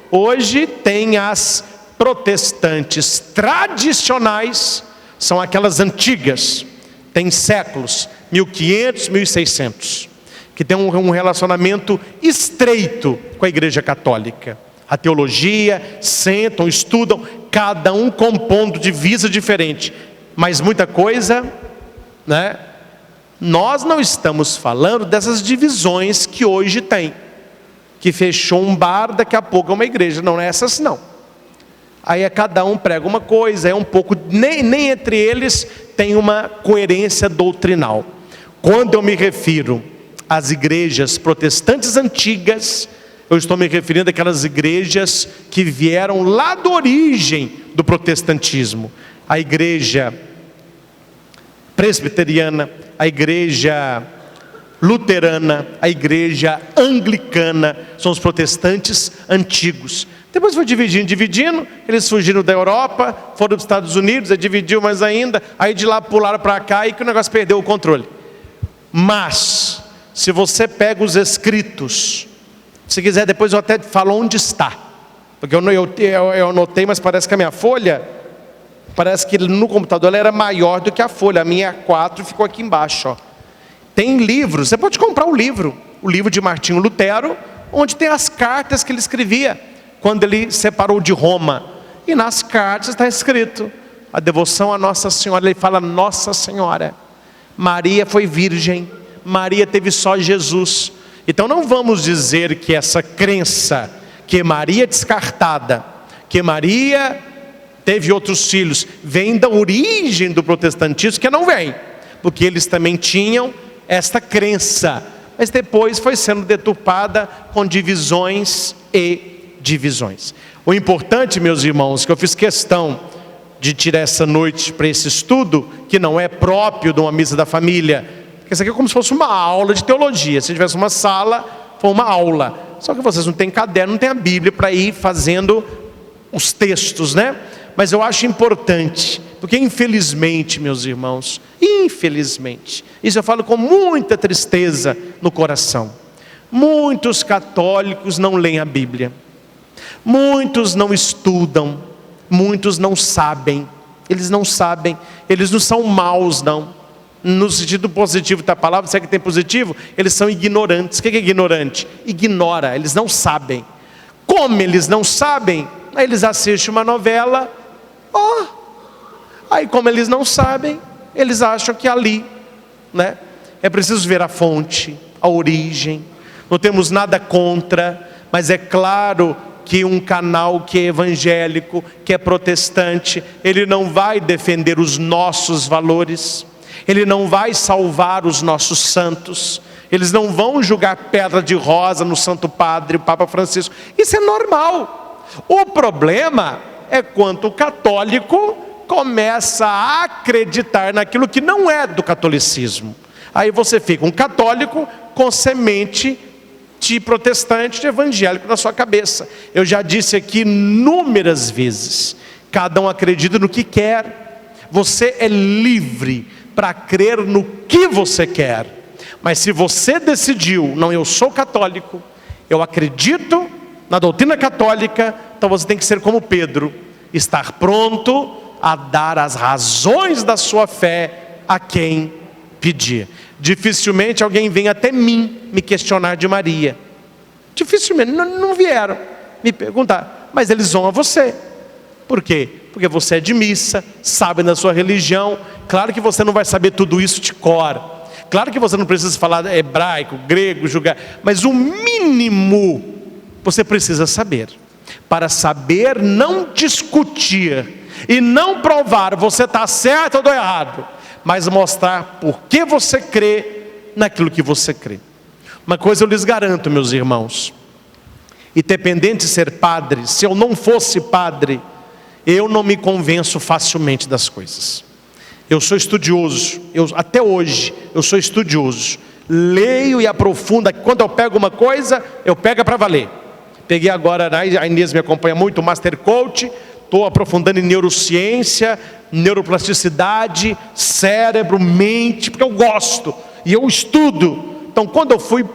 hoje tem as protestantes tradicionais, são aquelas antigas, tem séculos, 1500, 1600, que tem um relacionamento estreito com a igreja católica. A teologia, sentam, estudam, cada um com um ponto de vista diferente, mas muita coisa, né? Nós não estamos falando dessas divisões que hoje tem, que fechou um bar, daqui a pouco é uma igreja. Não é essas não. Aí é cada um prega uma coisa, é um pouco, nem entre eles tem uma coerência doutrinal. Quando eu me refiro às igrejas protestantes antigas, eu estou me referindo àquelas igrejas que vieram lá da origem do protestantismo. A igreja presbiteriana, a igreja luterana, a igreja anglicana, são os protestantes antigos. Depois foi dividindo, eles fugiram da Europa, foram para os Estados Unidos, aí dividiu mais ainda, aí de lá pularam para cá e que o negócio perdeu o controle. Mas se você pega os escritos, se quiser depois eu até falo onde está, porque eu anotei, mas parece que a minha folha, parece que no computador ela era maior do que a folha, a minha A4 ficou aqui embaixo, ó. Tem livros, você pode comprar o livro de Martinho Lutero, onde tem as cartas que ele escrevia, quando ele separou de Roma, e nas cartas está escrito, a devoção a Nossa Senhora, ele fala Nossa Senhora, Maria foi virgem, Maria teve só Jesus. Então não vamos dizer que essa crença, que Maria é descartada, que Maria teve outros filhos, vem da origem do protestantismo, que não vem, porque eles também tinham esta crença, mas depois foi sendo deturpada com divisões e divisões. O importante, meus irmãos, que eu fiz questão de tirar essa noite para esse estudo, que não é próprio de uma missa da família, porque isso aqui é como se fosse uma aula de teologia. Se tivesse uma sala, foi uma aula. Só que vocês não têm caderno, não têm a Bíblia para ir fazendo os textos, né? Mas eu acho importante, porque infelizmente, meus irmãos, infelizmente, isso eu falo com muita tristeza no coração, muitos católicos não leem a Bíblia, muitos não estudam, muitos não sabem, eles não são maus não, no sentido positivo da palavra, se é que tem positivo, eles são ignorantes. O que é ignorante? Ignora, eles não sabem. Como eles não sabem, aí eles assistem uma novela, aí como eles não sabem, eles acham que ali, né, é preciso ver a fonte, a origem. Não temos nada contra, mas é claro que um canal que é evangélico, que é protestante, ele não vai defender os nossos valores, ele não vai salvar os nossos santos, eles não vão jogar pedra de rosa no Santo Padre, o Papa Francisco. Isso é normal. O problema é quando o católico começa a acreditar naquilo que não é do catolicismo. Aí você fica um católico com semente de protestante, de evangélico na sua cabeça. Eu já disse aqui inúmeras vezes, cada um acredita no que quer. Você é livre para crer no que você quer, mas se você decidiu, não, eu sou católico, eu acredito na doutrina católica, então você tem que ser como Pedro, estar pronto a dar as razões da sua fé a quem pedir. Dificilmente alguém vem até mim me questionar de Maria, dificilmente, não vieram me perguntar, mas eles vão a você. Por quê? Porque você é de missa, sabe da sua religião. Claro que você não vai saber tudo isso de cor, claro que você não precisa falar hebraico, grego, julgar, mas o mínimo você precisa saber, para saber não discutir e não provar você está certo ou estou errado, mas mostrar por que você crê naquilo que você crê. Uma coisa eu lhes garanto, meus irmãos, independente de ser padre, se eu não fosse padre, eu não me convenço facilmente das coisas. Eu sou estudioso, até hoje eu sou estudioso, leio e aprofundo. Quando eu pego uma coisa, eu pego para valer. Peguei agora, a Inês me acompanha muito, o Master Coach, estou aprofundando em neurociência, neuroplasticidade, cérebro, mente, porque eu gosto, e eu estudo. Então quando eu fui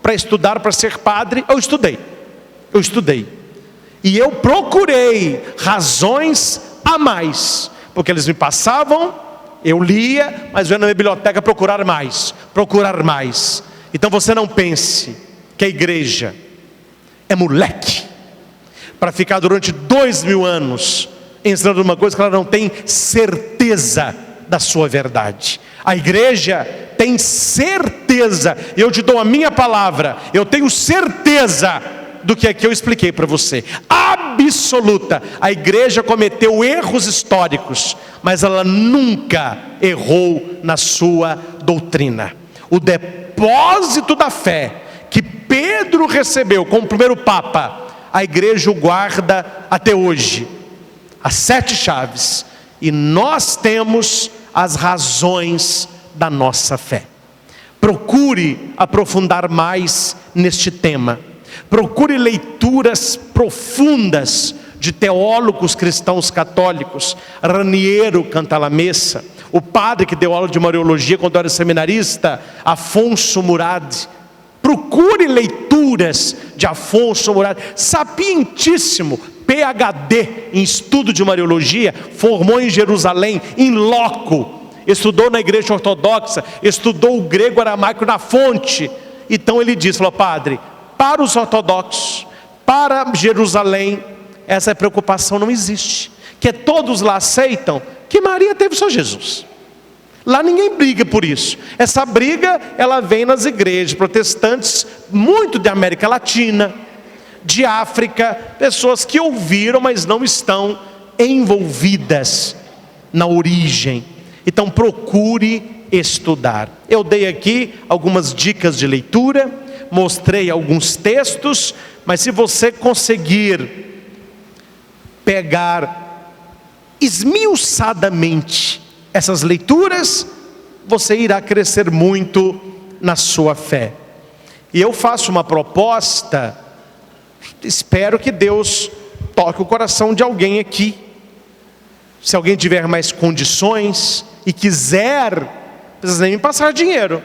para estudar, para ser padre, eu estudei, e eu procurei razões a mais, porque eles me passavam, eu lia, mas eu ia na biblioteca procurar mais. Então você não pense que a igreja é moleque para ficar durante 2000 anos ensinando uma coisa que ela não tem certeza da sua verdade. A igreja tem certeza, e eu te dou a minha palavra, eu tenho certeza do que aqui eu expliquei para você, absoluta. A igreja cometeu erros históricos, mas ela nunca errou na sua doutrina. O depósito da fé que Pedro recebeu como primeiro papa, a igreja o guarda até hoje, as 7 chaves, e nós temos as razões da nossa fé. Procure aprofundar mais neste tema, procure leituras profundas de teólogos cristãos católicos. Raniero Cantalamessa, O padre que deu aula de Mariologia quando eu era seminarista, Afonso Murad, procure leituras de Afonso Murad, sapientíssimo, PhD em estudo de Mariologia, formou em Jerusalém, em loco, estudou na igreja ortodoxa, estudou o grego aramaico na fonte. Então ele disse, falou: padre, para os ortodoxos, para Jerusalém, essa preocupação não existe, que todos lá aceitam que Maria teve só Jesus. Lá ninguém briga por isso. Essa briga, ela vem nas igrejas protestantes, muito de América Latina, de África, pessoas que ouviram, mas não estão envolvidas na origem. Então procure estudar. Eu dei aqui algumas dicas de leitura, mostrei alguns textos, mas se você conseguir pegar esmiuçadamente essas leituras, você irá crescer muito na sua fé. E eu faço uma proposta, espero que Deus toque o coração de alguém aqui. Se alguém tiver mais condições e quiser, não precisa nem me passar dinheiro,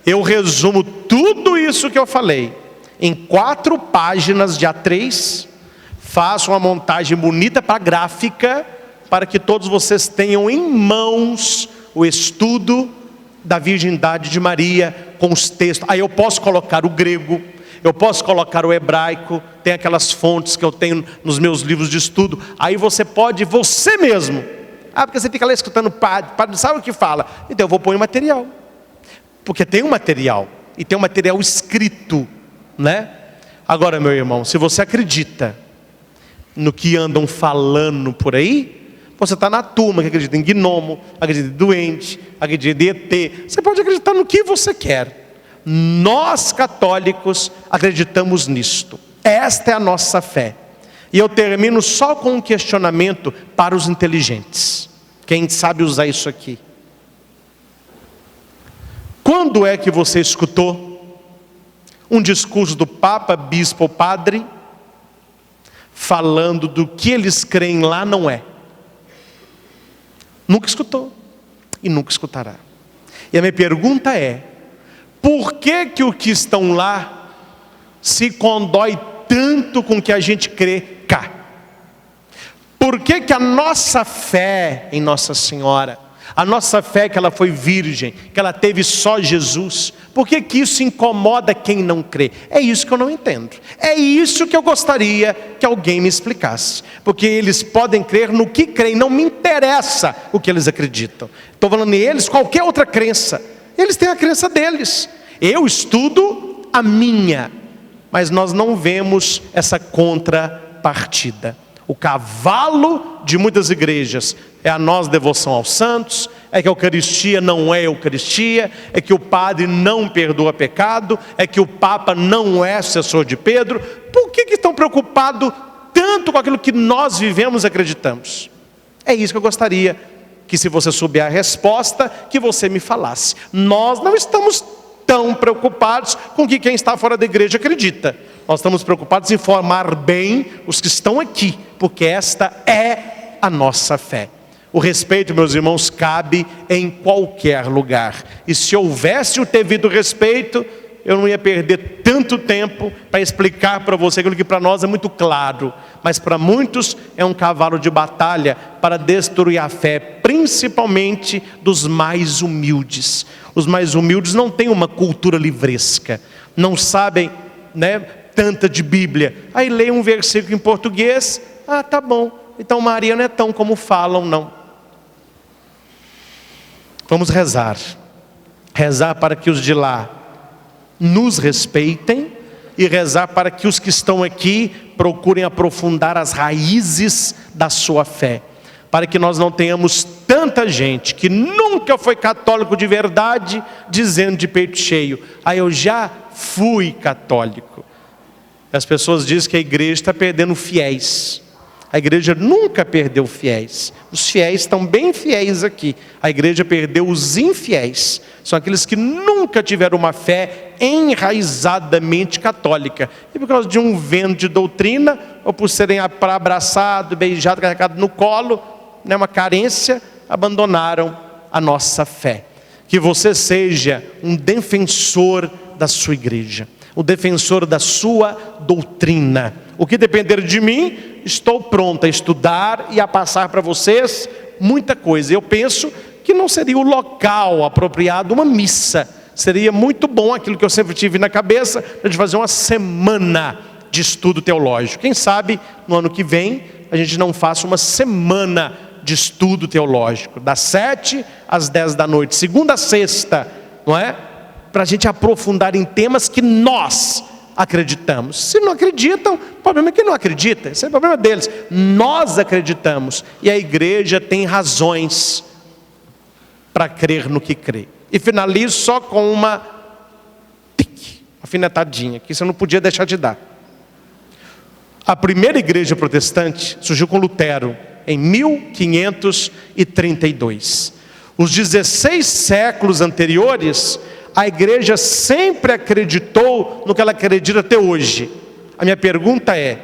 eu resumo tudo isso que eu falei em 4 páginas de A3, faço uma montagem bonita para gráfica, para que todos vocês tenham em mãos o estudo da virgindade de Maria com os textos. Aí eu posso colocar o grego, eu posso colocar o hebraico, tem aquelas fontes que eu tenho nos meus livros de estudo. Aí você pode, você mesmo, porque você fica lá escutando padre não sabe o que fala. Então eu vou pôr em material, porque tem um material, e tem um material escrito, né? Agora, meu irmão, se você acredita no que andam falando por aí, você está na turma que acredita em gnomo, acredita em doente, acredita em ET. Você pode acreditar no que você quer. Nós católicos acreditamos nisto. Esta é a nossa fé. E eu termino só com um questionamento para os inteligentes. Quem sabe usar isso aqui? Quando é que você escutou um discurso do Papa, Bispo ou Padre falando do que eles creem lá não é? Nunca escutou e nunca escutará. E a minha pergunta é: por que o que estão lá se condói tanto com o que a gente crê cá? Por que a nossa fé em Nossa Senhora, a nossa fé que ela foi virgem, que ela teve só Jesus, por que isso incomoda quem não crê? É isso que eu não entendo. É isso que eu gostaria que alguém me explicasse. Porque eles podem crer no que creem, não me interessa o que eles acreditam. Estou falando neles, qualquer outra crença. Eles têm a crença deles. Eu estudo a minha, mas nós não vemos essa contrapartida. O cavalo de muitas igrejas é a nossa devoção aos santos, é que a Eucaristia não é Eucaristia, é que o padre não perdoa pecado, é que o Papa não é sucessor de Pedro. Por que estão preocupados tanto com aquilo que nós vivemos e acreditamos? É isso que eu gostaria que, se você souber a resposta, que você me falasse. Nós não estamos tão preocupados com o que quem está fora da igreja acredita. Nós estamos preocupados em formar bem os que estão aqui, porque esta é a nossa fé. O respeito, meus irmãos, cabe em qualquer lugar. E se houvesse o devido respeito, eu não ia perder tanto tempo para explicar para você aquilo que para nós é muito claro, mas para muitos é um cavalo de batalha para destruir a fé, principalmente dos mais humildes. Os mais humildes não têm uma cultura livresca, não sabem, né, tanta de Bíblia. Aí leem um versículo em português, tá bom, então Maria não é tão como falam, não. Vamos rezar para que os de lá nos respeitem, e rezar para que os que estão aqui procurem aprofundar as raízes da sua fé, para que nós não tenhamos tanta gente que nunca foi católico de verdade, dizendo de peito cheio: eu já fui católico. As pessoas dizem que a igreja está perdendo fiéis. A igreja nunca perdeu fiéis. Os fiéis estão bem fiéis aqui. A igreja perdeu os infiéis. São aqueles que nunca tiveram uma fé enraizadamente católica. E por causa de um vento de doutrina, ou por serem abraçados, beijados, carregados no colo, uma carência, abandonaram a nossa fé. Que você seja um defensor da sua igreja, um defensor da sua doutrina. O que depender de mim, estou pronto a estudar e a passar para vocês muita coisa. Eu penso que não seria o local apropriado uma missa. Seria muito bom aquilo que eu sempre tive na cabeça, de fazer uma semana de estudo teológico. Quem sabe no ano que vem a gente não faça uma semana de estudo teológico, das 7 às 10 da noite, segunda a sexta, não é? Para a gente aprofundar em temas que nós acreditamos. Se não acreditam, o problema é que não acredita, esse é o problema deles. Nós acreditamos e a igreja tem razões para crer no que crê. E finalizo só com uma afinetadinha, que isso eu não podia deixar de dar. A primeira igreja protestante surgiu com Lutero, em 1532. Os 16 séculos anteriores, a igreja sempre acreditou no que ela acredita até hoje. A minha pergunta é,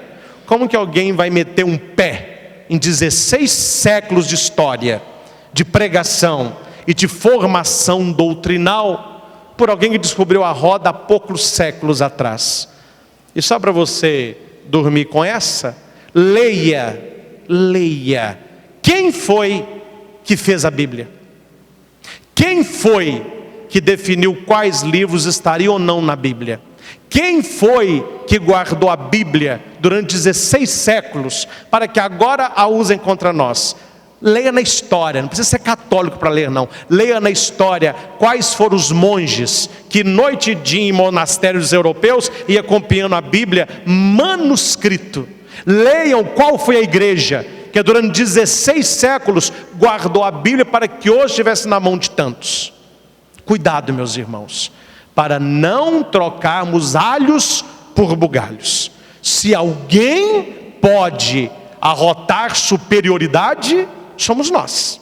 como que alguém vai meter um pé em 16 séculos de história, de pregação e de formação doutrinal, por alguém que descobriu a roda há poucos séculos atrás? E só para você dormir com essa, leia. Quem foi que fez a Bíblia? Quem foi que definiu quais livros estariam ou não na Bíblia? Quem foi que guardou a Bíblia durante 16 séculos para que agora a usem contra nós? Leia na história, não precisa ser católico para ler não. Leia na história quais foram os monges que noite e dia em monastérios europeus iam acompanhando a Bíblia manuscrito. Leiam qual foi a igreja que durante 16 séculos guardou a Bíblia para que hoje estivesse na mão de tantos. Cuidado, meus irmãos, para não trocarmos alhos por bugalhos. Se alguém pode arrotar superioridade, somos nós.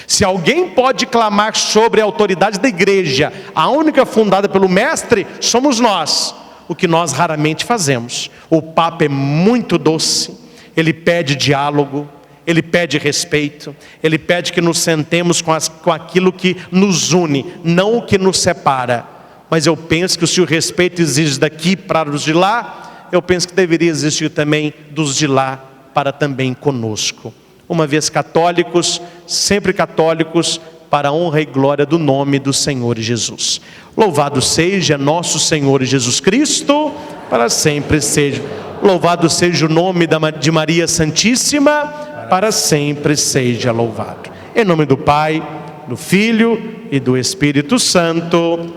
Se alguém pode clamar sobre a autoridade da igreja, a única fundada pelo mestre, somos nós. O que nós raramente fazemos. O Papa é muito doce, ele pede diálogo, ele pede respeito, ele pede que nos sentemos com aquilo que nos une, não o que nos separa. Mas eu penso que se o respeito exige daqui para os de lá, eu penso que deveria existir também dos de lá para também conosco. Uma vez católicos, sempre católicos, para a honra e glória do nome do Senhor Jesus. Louvado seja nosso Senhor Jesus Cristo, para sempre seja. Louvado seja o nome de Maria Santíssima, para sempre seja louvado. Em nome do Pai, do Filho e do Espírito Santo.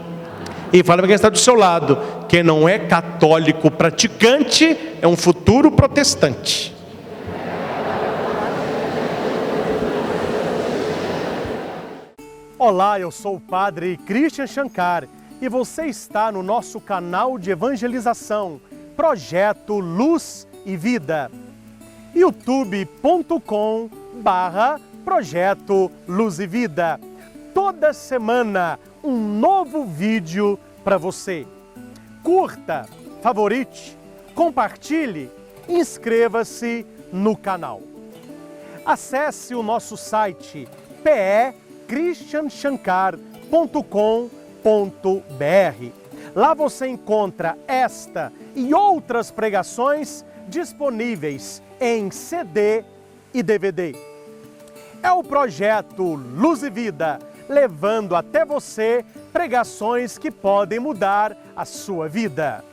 E fala para quem está do seu lado, quem não é católico praticante, é um futuro protestante. Olá, eu sou o Padre Christian Shankar e você está no nosso canal de evangelização, Projeto Luz e Vida, youtube.com/Projeto Luz e Vida. Toda semana um novo vídeo para você. Curta, favorite, compartilhe, inscreva-se no canal. Acesse o nosso site christianshankar.com.br. Lá você encontra esta e outras pregações disponíveis em CD e DVD. É o projeto Luz e Vida, levando até você pregações que podem mudar a sua vida.